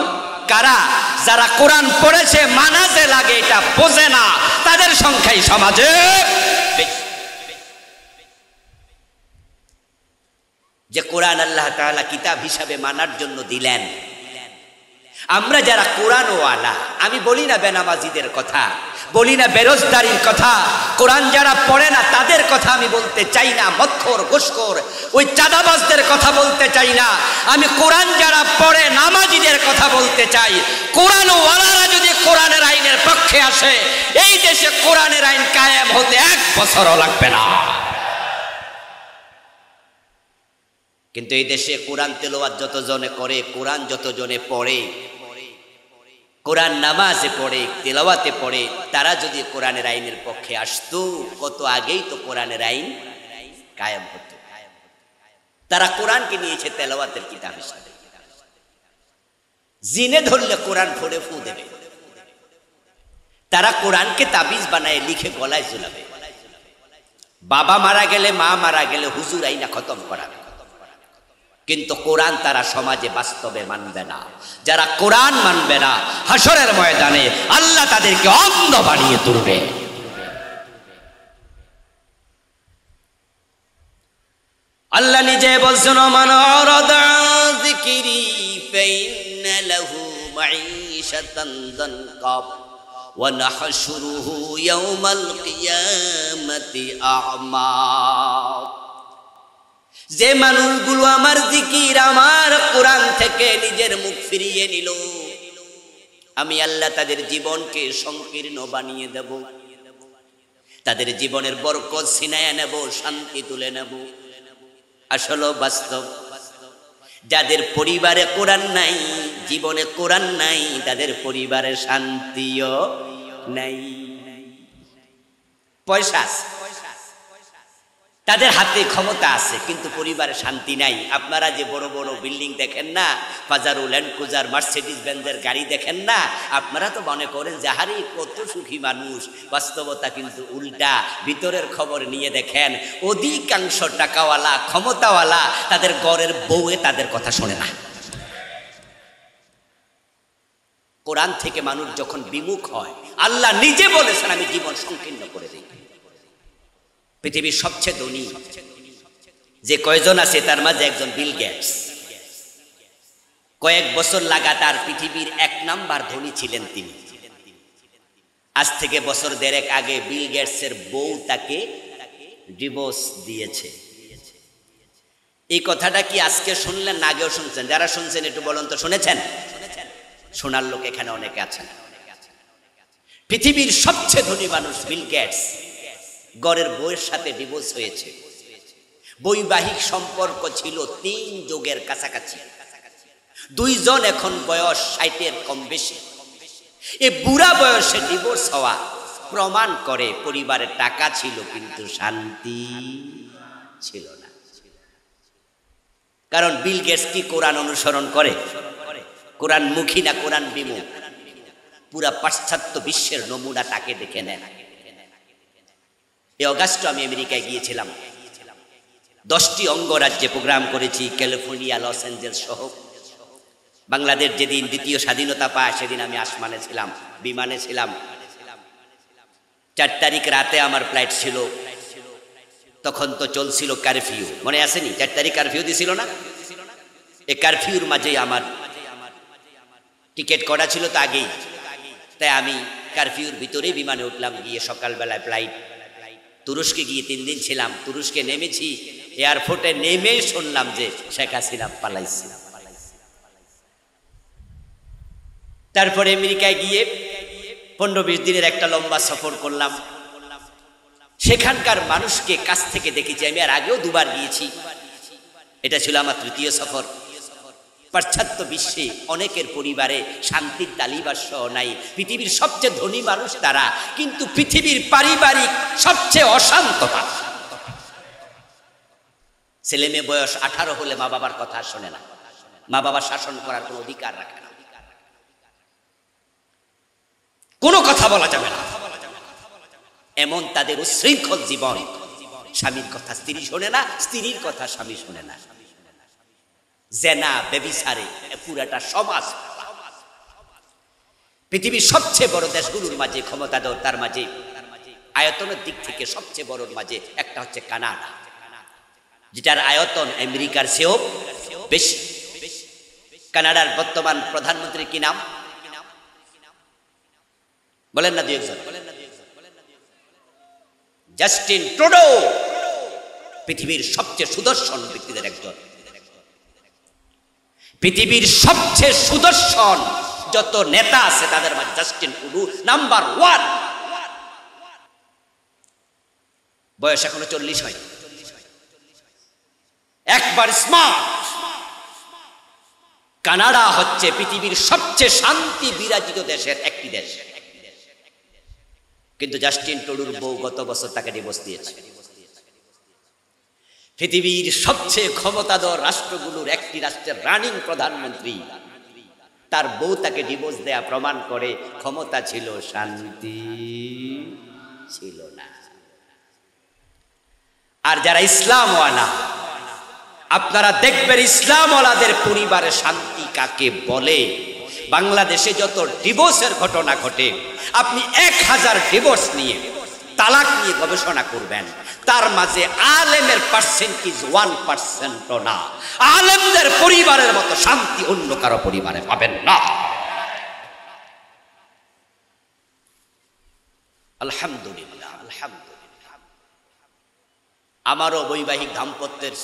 কারা? যারা কোরআন পড়েছে মানাজে লাগে এটা বোঝে না, তাদের সংখ্যাই সমাজে বেশি। যে কোরআন আল্লাহ তাআলা কিতাব হিসাবে মানার জন্য দিলেন, আমরা যারা কোরআন ওয়ালা, আমি বলি না বেনামাজিদের কথা, বলি না বেরোজগারির কথা, কোরআন যারা পড়ে না তাদের কথা আমি বলতে চাই না, মক্খর ঘুষখোর ওই চাঁদাবাজদের কথা বলতে চাই না, আমি কোরআন যারা পড়ে নামাজিদের কথা বলতে চাই। কোরআন ওয়ালারা যদি কোরআনের আইনের পক্ষে আসে, এই দেশে কোরআনের আইন কায়েম হতে 1 বছরও লাগবে না। কিন্তু এই দেশে কোরআন তেলাওয়াত যতজনে করে, কোরআন যতজনে পড়ে, কোরআন নামাজে পড়ে, তেলাওয়াতে পড়ে, তারা যদি কোরআনের আইনের পক্ষে আসতো, কত আগেই তো কোরআনের আইন কায়েম হতো। তারা কোরআনকে নিয়েছে তেলাওয়াতের কিতাব হিসাবে। জিনে ধরলে কোরআন ফোড়ে ফু দেবে, তারা কোরআনকে তাবিজ বানায় লিখে গলায় ঝুলাবে। বাবা মারা গেলে, মা মারা গেলে হুজুর আইনা খতম করাবে। কিন্তু কোরআন তারা সমাজে বাস্তবে মানবে না। যারা কোরআন মানবে না, হাসরের ময়দানে আল্লাহ তাদেরকে অন্ধ বানিয়ে তুলবে। আল্লাহ নিজে বলছেন, মান আরাদা যিকরি ফাইন্না লাহু মাঈশাতান দানকা ওয়া নাহশুরুহু ইয়াওমাল কিয়ামাতি আ'মা। যে মানুষগুলো আমার জিকির, আমার কোরআন থেকে নিজের মুখ ফিরিয়ে নিল, আমি আল্লাহ তাদের জীবনকে সংকীর্ণ বানিয়ে দেব, তাদের জীবনের বরকত ছিনায়া নেব, শান্তি তুলে নেব। আসলে বাস্তব, যাদের পরিবারে কোরআন নাই, জীবনে কোরআন নাই, তাদের পরিবারে শান্তিও নাই। পয়সা আছে, তাদের হাতে ক্ষমতা আছে, কিন্তু পরিবারে শান্তি নাই। আপনারা যে বড় বড় বিল্ডিং দেখেন না, পাজারো, ল্যান্ড ক্রুজার, মার্সিডিজ বেঞ্জের গাড়ি দেখেন না, আপনারা তো মনে করেন যে হারি কত সুখী মানুষ। বাস্তবতা কিন্তু উল্টা। ভিতরের খবর নিয়ে দেখেন, অধিকাংশ টাকাওয়ালা, ক্ষমতাওয়ালা, তাদের ঘরের বউয়ে তাদের কথা শোনে না। কোরআন থেকে মানুষ যখন বিমুখ হয়, আল্লাহ নিজে বলেছেন আমি জীবন সংকীর্ণ করে দিই। পৃথিবীর সবচেয়ে ধনী যে কয়জন আছে তার মাঝে একজন বিল গেটস। কয়েক বছর লাগাতার পৃথিবীর 1 নাম্বার ধনী ছিলেন তিনি। আজ থেকে বছর 1.5 আগে বিল গেটসের বউ তাকে ডিভোর্স দিয়েছে। এই কথাটা কি আজকে শুনলেন না আগেও শুনছেন? যারা শুনছেন একটু বলুন তো, শুনেছেন? শোনার লোক এখানে অনেকে আছেন। পৃথিবীর সবচেয়ে ধনী মানুষ বিল গেটস, গড়ের বউয়ের সাথে ডিভোর্স হয়েছে। বৈবাহিক সম্পর্ক ছিল 3 যুগের কাছাকাছি। 2 জন এখন বয়স 60-এর কম বেশি। এই বুড়া বয়সে ডিভোর্স হওয়া প্রমাণ করে পরিবারের টাকা ছিল কিন্তু শান্তি ছিল না। কারণ বিল গেটস কি কোরআন অনুসরণ করে? কোরআন মুখী না কোরআন বিমুখ? পুরা পাশ্চাত্য বিশ্বের নমুনা তাকে দেখে নেন। এই অগাস্টে আমি আমেরিকায় গিয়েছিলাম। 10টি অঙ্গরাজ্যে প্রোগ্রাম করেছি, ক্যালিফোর্নিয়া, লস অ্যাঞ্জেলস সহ। বাংলাদেশ যেদিন দ্বিতীয় স্বাধীনতা পায় সেদিন আমি আসমানে ছিলাম, বিমানে ছিলাম। 4 তারিখ রাতে আমার ফ্লাইট ছিল। তখন তো চলছিল কারফিউ, মনে আসেনি? 4 তারিখ কারফিউ দিছিল না? এই কারফিউর মাঝে আমার টিকিট করা ছিল তো আগেই, তাই আমি কারফিউর ভিতরেই বিমানে উঠলাম। গিয়ে সকালবেলায় ফ্লাইট, তুরস্কে গিয়ে 3 দিন ছিলাম। তুরস্কে নেমেছি, এয়ারপোর্টে নেমেই শুনলাম যে শেখ হাসিনা পালাইছে। তারপরে আমেরিকায় গিয়ে 15-20 দিনের একটা লম্বা সফর করলাম। সেখানকার মানুষকে কাছ থেকে দেখেছি। আমি আর আগেও 2বার গিয়েছি, এটা ছিল আমার 3য় সফর। পাশ্চাত্য বিশ্বে অনেকের পরিবারে শান্তির তালিবাস্য নাই। পৃথিবীর সবচেয়ে ধনী মানুষ তারা, কিন্তু পৃথিবীর পারিবারিক সবচেয়ে অশান্ত। ছেলে মেয়ে বয়স 18 হলে মা বাবার কথা শোনে না, মা বাবা শাসন করার কোনো অধিকার রাখে না, কোনো কথা বলা যাবে না, এমন তাদের উচ্ছৃঙ্খল জীবন। স্বামীর কথা স্ত্রী শোনে না, স্ত্রীর কথা স্বামী শোনে না, জেনা ব্যভিচারে পুরাটা সমাজ। পৃথিবীর সবচেয়ে বড় দেশগুলোর মাঝে ক্ষমতাধর, তার মাঝে আয়তনের দিক থেকে সবচেয়ে বড় মাঝে একটা হচ্ছে কানাডা, যেটার আয়তন আমেরিকার চেয়েও বেশি। কানাডার বর্তমান প্রধানমন্ত্রী কি নাম বলেন না, দুই একজন? জাস্টিন ট্রুডো, পৃথিবীর সবচেয়ে সুদর্শন ব্যক্তিদের একজন। পৃথিবীর সবচেয়ে সুদর্শন যত নেতা আছে তাদের মাঝে জাস্টিন ট্রুডো নাম্বার 1। বয়স এখনো 40 হয়, একবার স্মার্ট। কানাডা হচ্ছে পৃথিবীর সবচেয়ে শান্তি বিরাজিত দেশের একটি দেশ, কিন্তু জাস্টিন ট্রুডোর বউ গত বছর তাকে ডিভোর্স দিয়েছে। পৃথিবীর সবচেয়ে ক্ষমতাধর রাষ্ট্রগুলোর একটি রাষ্ট্রের রানিং প্রধানমন্ত্রী, তার বউ তাকে ডিভোর্স দেয়া প্রমাণ করে ক্ষমতা ছিল, শান্তি ছিল না। আর যারা ইসলামওয়ালা, আপনারা দেখবেন ইসলামওয়ালাদের পরিবারে শান্তি কাকে বলে। বাংলাদেশে যত ডিভোর্সের ঘটনা ঘটে, আপনি 1000 ডিভোর্স নিয়ে, তালাক নিয়ে গবেষণা করবেন, তার মাঝে আলেমের পার্সেন্টেজ 1% না। আলেমদের পরিবারের মতো শান্তি অন্য কারো পরিবারে পাবেন না। আলহামদুলিল্লাহ, আলহামদুলিল্লাহ। আমারও বৈবাহিক দাম্পত্যের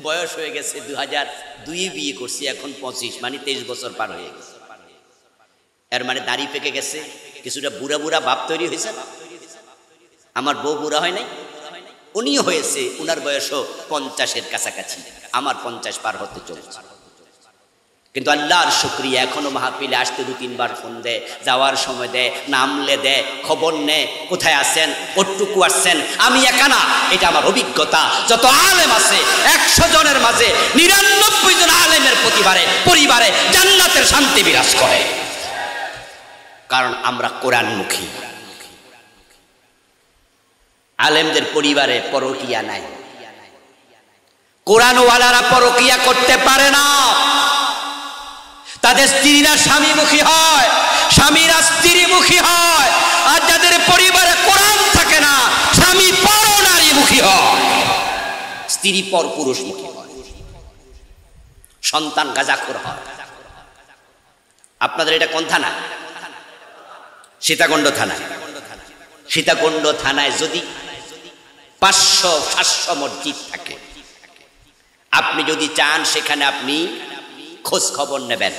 বয়স হয়ে গেছে, 2002 বিয়ে করছি, এখন 25, মানে 23 বছর পার হয়ে গেছে। এর মানে দাড়ি পেকে গেছে, কিছুটা বুড়া বুড়া ভাব তৈরি হয়েছে। আমার বউ বুড়া হয় নাই, উনিও হয়েছে, উনার বয়সও 50-এর কাছাকাছি, আমার 50 পার হতে চলছে। কিন্তু আল্লাহর শুকরিয়া, এখনো মাহফিলে আসতে 2-3 বার ফোন দেয়, যাওয়ার সময় দেয়, নামলে দেয়, খবর নেয়, কোথায় আছেন, কতটুকু আসছেন। আমি একা না, এটা আমার অভিজ্ঞতা। যত আলেম আছে 100 জনের মাঝে 99 জন আলেমের পরিবারে জান্নাতের শান্তি বিরাজ করে, কারণ আমরা কোরআনমুখী। আলেমদের পরিবারে পরকিয়া নাই, কোরআনওয়ালারা পরকিয়া করতে পারে না। তাদের স্ত্রীরা স্বামীমুখী হয়, স্বামীরা স্ত্রীমুখী হয়। আর যাদের পরিবারে কোরআন থাকে না, স্বামী পর নারীমুখী হয়, স্ত্রী পর পুরুষমুখী হয়, সন্তান গাঁজাখোর হয়। আপনাদের এটা কোন থানা? সীতাকুণ্ড থানা। সীতাকুণ্ড থানায় যদি 500-700 মসজিদ থাকে, আপনি যদি চান সেখানে আপনি খোঁজ খবর নেবেন,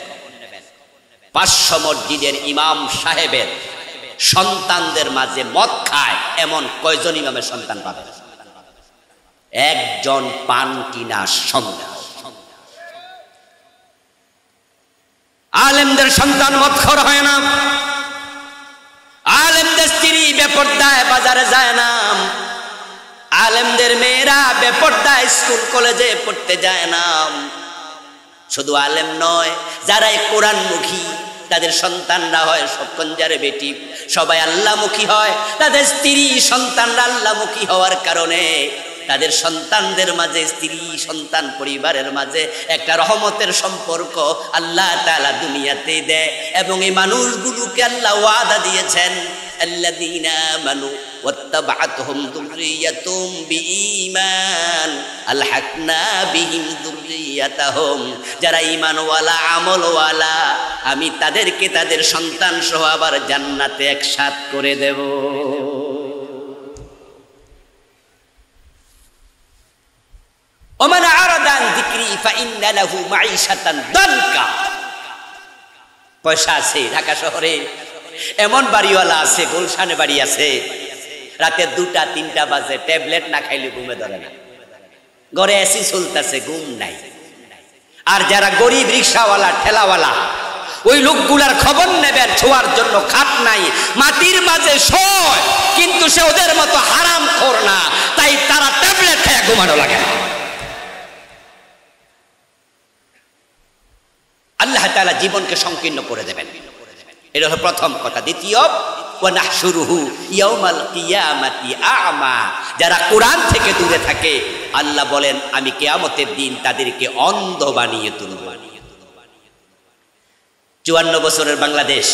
500 মসজিদের ইমাম সাহেবের সন্তানদের মাঝে মদ খায় এমন কয়জন ইমামের সন্তান পাবেন? একজন পান কিনা সন্তান। আলেমদের সন্তান মদখোর হয় না, আলেমদের স্ত্রী বেপরদায় বাজারে যায় না, আলেমদের মেয়েরা বেপরদায় স্কুল কলেজে পড়তে যায় না। শুধু আলেম নয়, যারা কোরআনমুখী তাদের সন্তানরা হয় সবকঞ্জারে বেটি, সবাই আল্লাহমুখী হয়। তাদের স্ত্রী সন্তানরা আল্লাহমুখী হওয়ার কারণে তাদের সন্তানদের মাঝে, স্ত্রী সন্তান পরিবারের মাঝে একটা রহমতের সম্পর্ক আল্লাহ তাআলা দুনিয়াতে দেয়। এবং এই মানুষগুলোকে আল্লাহ ওয়াদা দিয়েছেন, আল্লাযীনা আমানু ওয়াত্তাবা'আতহুম যুররিয়াতুহুম বিঈমান আলহাকনা বিহিম যুররিয়াতাহুম। যারা ঈমানওয়ালা, আমলওয়ালা, আমি তাদেরকে তাদের সন্তান সহ আবার জান্নাতে একসাথ করে দেব। ওমান আরাদা আন যিকরি ফাইন্না লাহু মাঈশাতান দানকা। পয়সা আছে, ঢাকা শহরে এমন বাড়িওয়ালা আছে, গুলশানে বাড়ি আছে, রাতে 2টা-3টা বাজে ট্যাবলেট না খাইলে ঘুমে ধরে না, ঘরে এসি চলতেছে, ঘুম নাই। আর যারা গরিব রিক্সাওয়ালা ঠেলাওয়ালা ওই লোকগুলার খবর নেবেন, ছোঁয়ার জন্য খাট নাই, মাটির মাঝে শোয়, কিন্তু সে ওদের মতো হারামখোর না, তাই তারা ট্যাবলেট খেয়ে ঘুমানো লাগে। আল্লাহ তাআলা জীবনকে সংকীর্ণ করে দেবেন, এটা হলো প্রথম কথা। দ্বিতীয়, ওয়ানাহশুরুহু ইয়াউমাল কিয়ামাতি আ'মা, যারা কোরআন থেকে দূরে থাকে আল্লাহ বলেন আমি কিয়ামতের দিন তাদেরকে অন্ধ বানিয়ে তুলব। 54 বছরের বাংলাদেশ,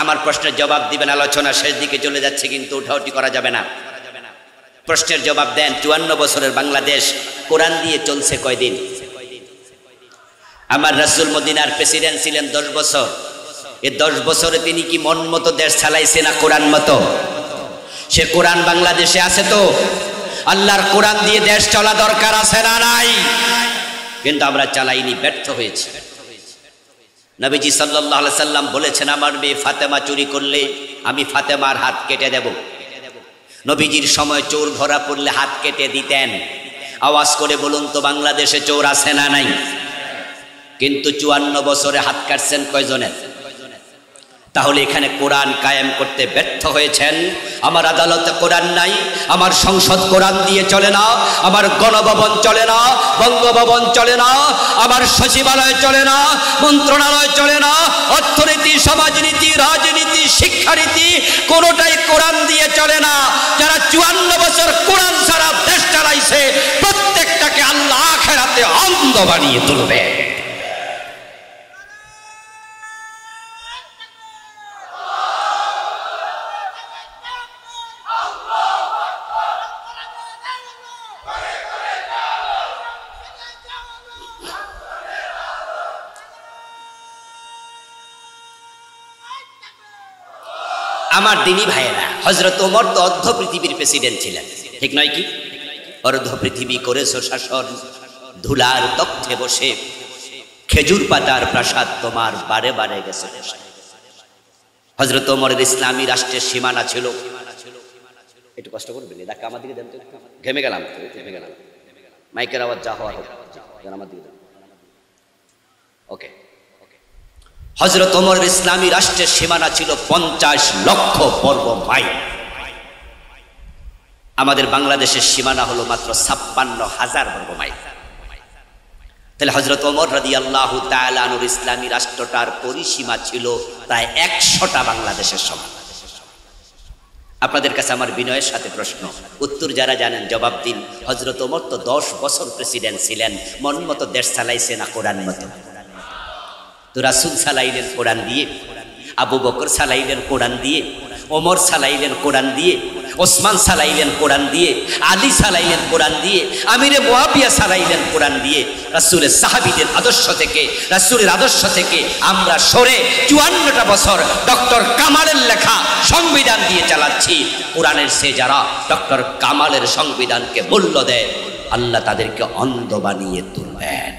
আমার প্রশ্নের জবাব দিবেন, আলোচনা শেষ দিকে চলে যাচ্ছে কিন্তু উঠাউঠি করা যাবে না। প্রশ্নের জবাব দেন, 54 বছরের বাংলাদেশ কোরআন দিয়ে চলছে কয়দিন? আমার রাসূল মদিনার প্রেসিডেন্ট ছিলেন 10 বছর। এই 10 বছরে তিনি কি মন মতো দেশ চালাইছে না কোরআন মতো? সে কোরআন বাংলাদেশে আছে তো, আল্লাহর কোরআন দিয়ে দেশ চলা দরকার আছে না নাই? কিন্তু আমরা চালাইনি, ব্যর্থ হয়েছে। নবীজি সাল্লাল্লাহু আলাইহি সাল্লাম বলেছেন আমার মেয়ে ফাতেমা চুরি করলে আমি ফাতেমার হাত কেটে দেব। নবীজির সময় চোর ধরা পড়লে হাত কেটে দিতেন। আওয়াজ করে বলুন তো বাংলাদেশে চোর আছে না নাই? কিন্তু 54 বছরে হাত কাটছেন কয়জনের? তাহলে এখানে কোরআন কায়েম করতে ব্যর্থ হয়েছেন। আমার আদালতে কোরআন নাই, আমার সংসদ কোরআন দিয়ে চলে না, আমার গণভবন চলে না, বঙ্গভবন চলে না, আমার সচিবালয় চলে না, মন্ত্রণালয় চলে না, অর্থনীতি, সমাজনীতি, রাজনীতি, শিক্ষানীতি কোনোটাই কোরআন দিয়ে চলে না। যারা 54 বছর কোরআন ছাড়া দেশ চালাইছে প্রত্যেকটাকে আল্লাহ আখিরাতে অন্ধ বানিয়ে তুলবে। আমার দিনী ভাইয়েরা, হযরত ওমর তো অর্ধ পৃথিবীর প্রেসিডেন্ট ছিলেন, ঠিক নয় কি? অর্ধ পৃথিবী করেছো শাসন, ধুলার তখ্তে বসে খেজুর পাতার প্রাসাদ তোমার বারে বারে গেছে। হযরত ওমরের ইসলামী রাষ্ট্রের সীমানা ছিল, একটু কষ্ট করবেন, দেখা আমার দিকে দেন তো, ঘেমে গেলাম, মাইকের আওয়াজ যা হওয়ার হোক, আমার দিকে দেন। ওকে। হযরত ওমরের ইসলামী রাষ্ট্রের সীমানা ছিল 50 লক্ষ বর্গ মাইল। আমাদের বাংলাদেশের সীমানা হলো মাত্র 56,000 বর্গ মাইল। তাহলে হযরত ওমর রাদিয়াল্লাহু তাআলা আনহুর ইসলামী রাষ্ট্রটার পরিসীমা ছিল প্রায় 100টা বাংলাদেশের সমান। আপনাদের কাছে আমার বিনয়ের সাথে প্রশ্ন, উত্তর যারা জানেন জবাব দিন। হযরত ওমর তো 10 বছর প্রেসিডেন্ট ছিলেন, মন মতো দেশ চালাইছে না কোরআন মতো? তো রাসূল চালাইলেন কোরআন দিয়ে, আবু বকর চালাইলেন কোরআন দিয়ে, ওমর চালাইলেন কোরআন দিয়ে, ওসমান চালাইলেন কোরআন দিয়ে, আলী চালাইলেন কোরআন দিয়ে, আমিরে মুয়াবিয়া চালাইলেন কোরআন দিয়ে। রাসূলের সাহাবীদের আদর্শ থেকে, রাসূলের আদর্শ থেকে আমরা সরে 54টা বছর ডক্টর কামালের লেখা সংবিধান দিয়ে চালাচ্ছি। কোরআনের সে যারা ডক্টর কামালের সংবিধানকে মূল্য দেয় আল্লাহ তাদেরকে অন্ধ বানিয়ে তুলবেন।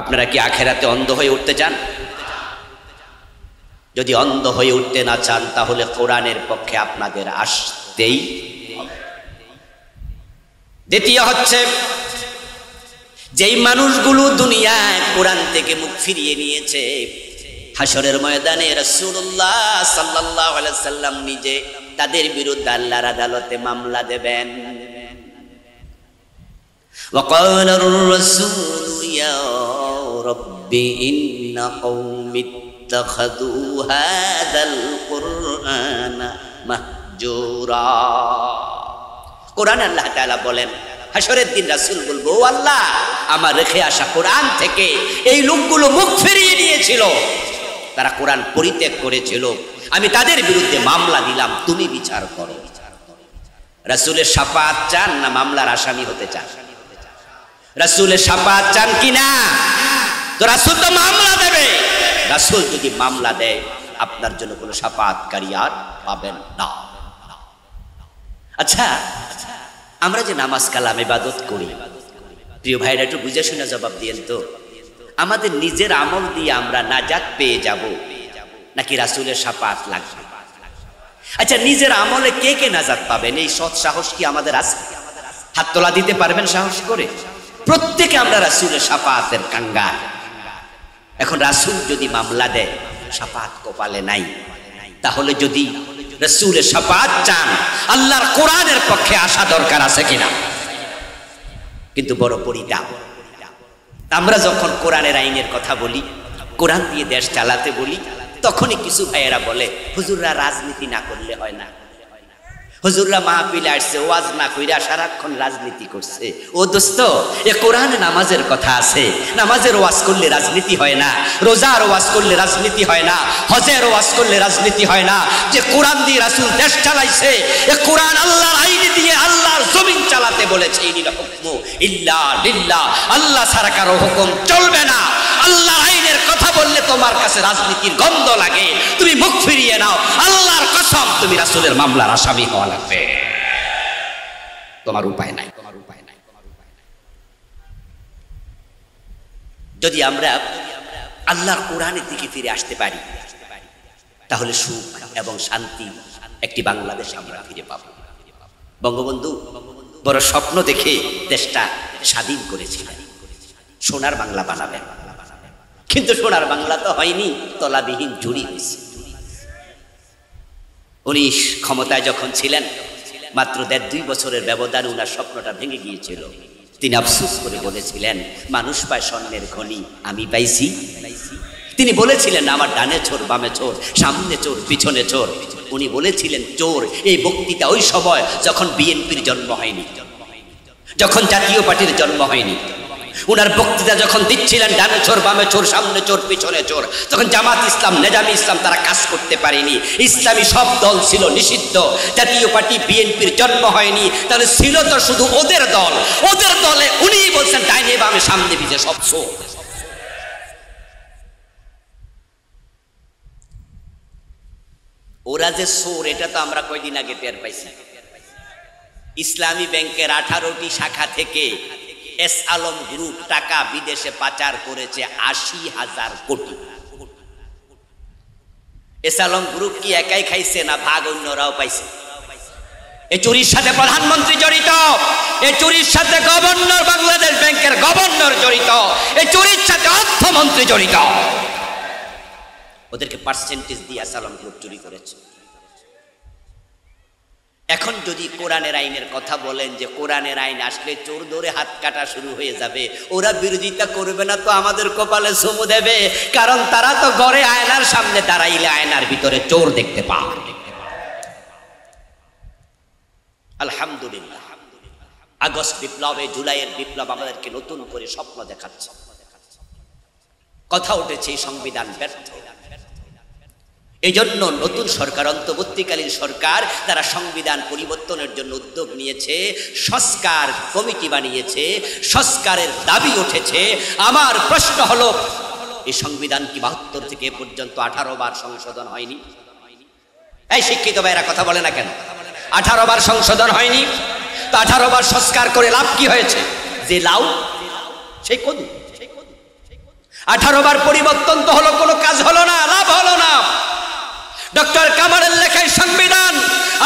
আপনারা কি আখেরাতে অন্ধ হয়ে উঠতে চান? যদি অন্ধ হয়ে উঠতে না চান তাহলে কোরআনের পক্ষে আপনাদের আসতেই হবে। দ্বিতীয় হচ্ছে, যেই মানুষগুলো দুনিয়ায় কোরআন থেকে মুখ ফিরিয়ে নিয়েছে, হাসরের ময়দানে রাসূলুল্লাহ সাল্লাল্লাহু আলাইহি সাল্লাম নিজে তাদের বিরুদ্ধে আল্লাহর আদালতে মামলা দেবেন। وقال الرسول يا رب إن قوم اتخذوا هذا القرآن مهجورا। কোরআন আল্লাহ তাআলা বলেন, হাসরের দিন রাসূল বলবো, ও আল্লাহ, আমার রেখে আসা কোরআন থেকে এই লোকগুলো মুখ ফিরিয়ে নিয়েছিল, তারা কোরআন পরিত্যাগ করেছিল, আমি তাদের বিরুদ্ধে মামলা দিলাম, তুমি বিচার করো। রাসূলের শাফাআত চান না মামলার আসামি হতে চান? রাসূলের শাফাআত চান কি না? তো রাসূল তো মামলা দেবে। রাসূল যদি মামলা দেয় আপনার জন্য কোনো শাফাআতকারী আর পাবেন না। আচ্ছা, আমরা যে নামাজ কালাম ইবাদত করি, প্রিয় ভাইরা একটু বুঝে শুনে জবাব দিয়েন তো, আমাদের নিজের আমল দিয়ে আমরা নাজাত পেয়ে যাব নাকি রাসূলের শাফাআত লাগবে? আচ্ছা, নিজের আমলে কে কে নাজাত পাবেন এই সৎ সাহস কি আমাদের আছে? হাত তোলা দিতে পারবেন সাহস করে? প্রত্যেকে আমরা রাসূলের শাফাআতের কাঙ্গাল। এখন রাসূল যদি মামলা দেয় শাফাআত কপালে নাই, তাহলে যদি রাসূলের শাফাআত চান আল্লাহর কোরআনের পক্ষে আসা দরকার আছে কিনা? কিন্তু বড় পরিতাপ, আমরা যখন কোরআনের আইনের কথা বলি, কোরআন দিয়ে দেশ চালাতে বলি, তখনই কিছু ভাইয়েরা বলে হুজুররা রাজনীতি না করলে হয় না, হুজুররা মাহফিলে আসছে ওয়াজ না কইরা সারাক্ষণ রাজনীতি করছে। ও দোস্ত, এ কোরআনে নামাজের কথা আছে, নামাজের ওয়াজ করলে রাজনীতি হয় না, রোজার ওয়াজ করলে রাজনীতি হয় না, হজের ওয়াজ করলে রাজনীতি হয় না। যে কোরআন দিয়ে রাসূল দেশ চালাইছে, এ কোরআন আল্লাহর আইন দিয়ে আল্লাহর জমিন চালাতে বলেছে। ইনিল হুকমু ইল্লা লিল্লাহ, আল্লাহ ছাড়া কারো হুকুম চলবে না। আল্লাহর আইনের কথা বললে তোমার কাছে রাজনীতির গন্ধ লাগে, তুমি মুখ ফিরিয়ে নাও। আল্লাহর কসম, তুমি রাসূলের মামলার আসামি হওয়া লাগবে, তোমার উপায় নাই। যদি আমরা আল্লাহর কোরআনের দিকে ফিরে আসতে পারি, তাহলে সুখ এবং শান্তি একটি বাংলাদেশ আমরা ফিরে পাব। বঙ্গবন্ধু বড় স্বপ্ন দেখে দেশটা স্বাধীন করেছিলেন, সোনার বাংলা বানাবেন, কিন্তু সোনার বাংলা তো হয়নি, তলাবিহীন জুড়ি হয়েছে। উনি ক্ষমতায় যখন ছিলেন, মাত্র 1.5-2 বছরের ব্যবধানে উনার স্বপ্নটা ভেঙে গিয়েছিল। তিনি আফসোস করে বলেছিলেন, মানুষ পায় স্বর্ণের খনি, আমি পাইছি। তিনি বলেছিলেন, আমার ডানে চোর, বামে চোর, সামনে চোর, পিছনে চোর। উনি বলেছিলেন চোর। এই বক্তৃতা ওই সময় যখন বিএনপির জন্ম হয়নি, যখন জাতীয় পার্টির জন্ম হয়নি। উনার বক্তৃতা যখন দিচ্ছিলেন ডানে চোর, বামে চোর, সামনে চোর, পিছনে চোর, তখন জামাত ইসলাম, নেজামি ইসলাম তারা কাজ করতে পারেনি। ইসলামী সব দল ছিল নিষিদ্ধ, জাতীয় পার্টি বিএনপির জন্ম হয়নি। তাহলে ছিল তো শুধু ওদের দল, ওদের দলে উনিই বলছেন ডাইনে বামে সামনে পিছে সব চোর। ওরা যে চোর এটা তো আমরা কয়দিন আগে টের পাইছি। ইসলামী ব্যাংকের 18টি শাখা থেকে এস আলম গ্রুপ টাকা বিদেশে পাচার করেছে 80,000 কোটি। এস আলম গ্রুপ কি একাই খাইছে না ভাগ অন্যরাও পাইছে? এই চুরির সাথে প্রধানমন্ত্রী জড়িত, এই চুরির সাথে গভর্নর, বাংলাদেশ ব্যাংকের গভর্নর জড়িত, এই চুরির সাথে অর্থমন্ত্রী জড়িত। ওদেরকে পার্সেন্টেজ দিয়ে এস আলম গ্রুপ চুরি করেছে। এখন যদি কোরআনের আইনের কথা বলেন যে কোরআনের আইন আসলে চোর ধরে হাত কাটা শুরু হয়ে যাবে, ওরা বিরোধিতা করবে না তো আমাদের কপালে চুমু দেবে, কারণ তারা তো ঘরে আয়নার সামনে দাঁড়াইলে আয়নার ভিতরে চোর দেখতে পায়। আলহামদুলিল্লাহ, আগস্ট বিপ্লবে, জুলাইয়ের বিপ্লব আমাদেরকে নতুন করে স্বপ্ন দেখাচ্ছে। কথা উঠেছে সংবিধান ব্যর্থ। এই জন্য নতুন সরকার, অন্তর্বর্তীকালীন সরকার, তারা সংবিধান পরিবর্তনের জন্য উদ্যোগ নিয়েছে, সংস্কার কমিটি বানিয়েছে, সংস্কারের দাবি উঠেছে। আমার প্রশ্ন হলো, এই সংবিধান কি 72 থেকে এ পর্যন্ত 18 বার সংশোধন হয়নি? এই শিক্ষিত ভাইরা কথা বলে না কেন? 18 বার সংশোধন হয়নি তো 18 বার সংস্কার করে লাভ কি হয়েছে? যে লাউ সেই কদু। 18 বার পরিবর্তন তো হলো, কোনো কাজ হলো না, লাভ হলো না। ডক্টর কামালের লেখায় সংবিধান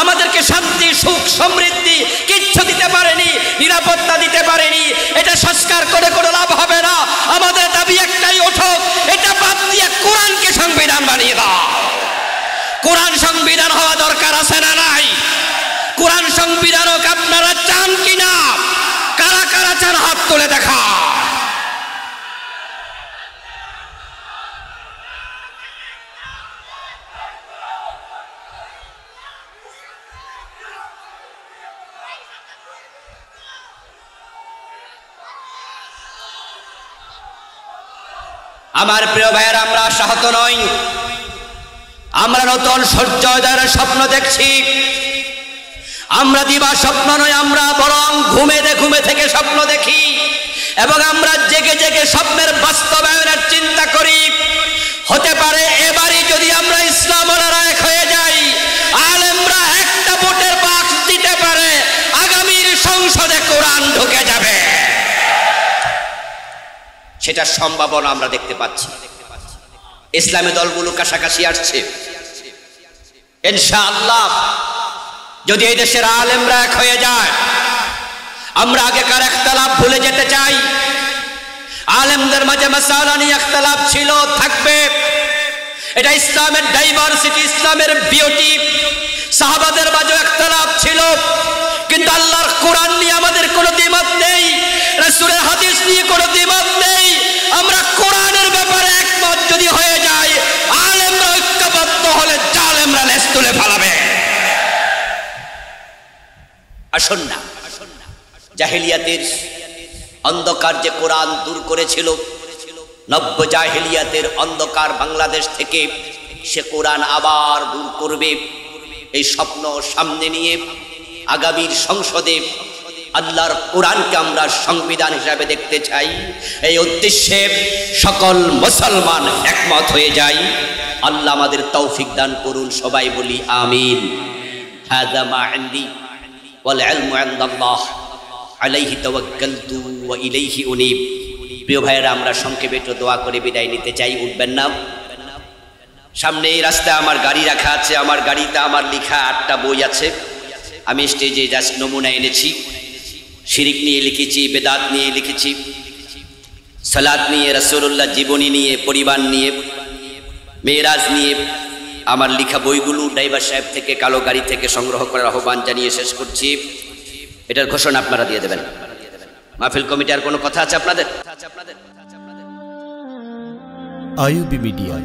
আমাদেরকে শান্তি, সুখ, সমৃদ্ধি কিচ্ছু দিতে পারেনি, নিরাপত্তা দিতে পারেনি। এটা সংস্কার করে কোনো লাভ হবে না। আমাদের দাবি একটাই, ওঠো, এটা বাদ দিয়ে কোরআনকে সংবিধান বানিয়ে দাও। কোরআন সংবিধান হওয়া দরকার আছে না নাই? কোরআন সংবিধান হোক, আপনারা চান কিনা? কারা কারা চান হাত তুলে দেখা। আমার প্রিয় ভাইয়ের, আমরা আশাহত নই, আমরা নতুন সূর্যোদয়ের স্বপ্ন দেখছি। আমরা দিবা স্বপ্ন নয়, আমরা বরং ঘুমে থেকে স্বপ্ন দেখি এবং আমরা জেগে জেগে স্বপ্নের বাস্তবায়নের চিন্তা করি। হতে পারে এবারই যদি আমরা ইসলামওয়ালারা এক হয়ে যাই, আলেমরা একটা ভোটের বাক্স দিতে পারে, আগামীর সংসদে কোরআন ঢুকে যাবে। সেটা সম্ভাবনা আমরা দেখতে পাচ্ছি। ইসলামী দলগুলো কাছাকাছি আসছে। ইনশাআল্লাহ যদি এই দেশের আলেমরা এক হয়ে যায়, আমরা আগেকার ইখতিলাফ ভুলে যেতে চাই। আলেমদের মাঝে মাসালা নিয়ে ইখতিলাফ ছিল, থাকবে। এটা ইসলামের ডাইভার্সিটি, ইসলামের বিউটি। সাহাবাদের মাঝে ইখতিলাফ ছিল, কিন্তু আল্লাহর কোরআন নিয়ে আমাদের কোনো দ্বিমত নেই, রাসূলের হাদিস নিয়ে কোনো দ্বিমত নেই। আমরা কোরআনের ব্যাপারে একমত যদি হয়ে যায়, আলেমরা ঐক্যবদ্ধ হলে জালেমরা লেজ তুলে ফালাবে। আসুন না, জাহেলিয়াতের অন্ধকার যে কোরআন দূর করেছিল, নব্য জাহেলিয়াতের অন্ধকার বাংলাদেশ থেকে সে কোরআন আবার দূর করবে। এই স্বপ্ন সামনে নিয়ে আগামীর সংসদে আল্লাহর কোরআনকে আমরা সংবিধান হিসাবে দেখতে চাই। এই উদ্দেশ্যে সকল মুসলমান একমত হয়ে যায়। আল্লাহ আমাদের তৌফিক দান করুন, সবাই বলি আমিন। হাযা মা ইনদি ওয়াল ইলমু ইনদাল্লাহ আলাইহি তাওয়াক্কালতু ওয়া ইলাইহি উনীব। প্রিয় ভাইয়েরা, আমরা সংক্ষেপে একটু দোয়া করে বিদায় নিতে চাই। উঠবেন না? সামনে এই রাস্তায় আমার গাড়ি রাখা আছে, আমার গাড়িতে আমার লেখা 8টা বই আছে। আমি স্টেজে জাস্ট নমুনা এনেছি। শিরিক নিয়ে লিখেছি, বেদাত নিয়ে লিখেছি, সালাত নিয়ে, রাসূলুল্লাহ জীবনী নিয়ে, পরিবার নিয়ে, মেরাজ নিয়ে। আমার লেখা বইগুলো ড্রাইভার সাহেব থেকে, কালো গাড়ি থেকে সংগ্রহ করার আহ্বান জানিয়ে শেষ করছি। এটার ঘোষণা আপনারা দিয়ে দেবেন। মাহফিল কমিটি আর কোনো কথা আছে আপনাদের?
IUB media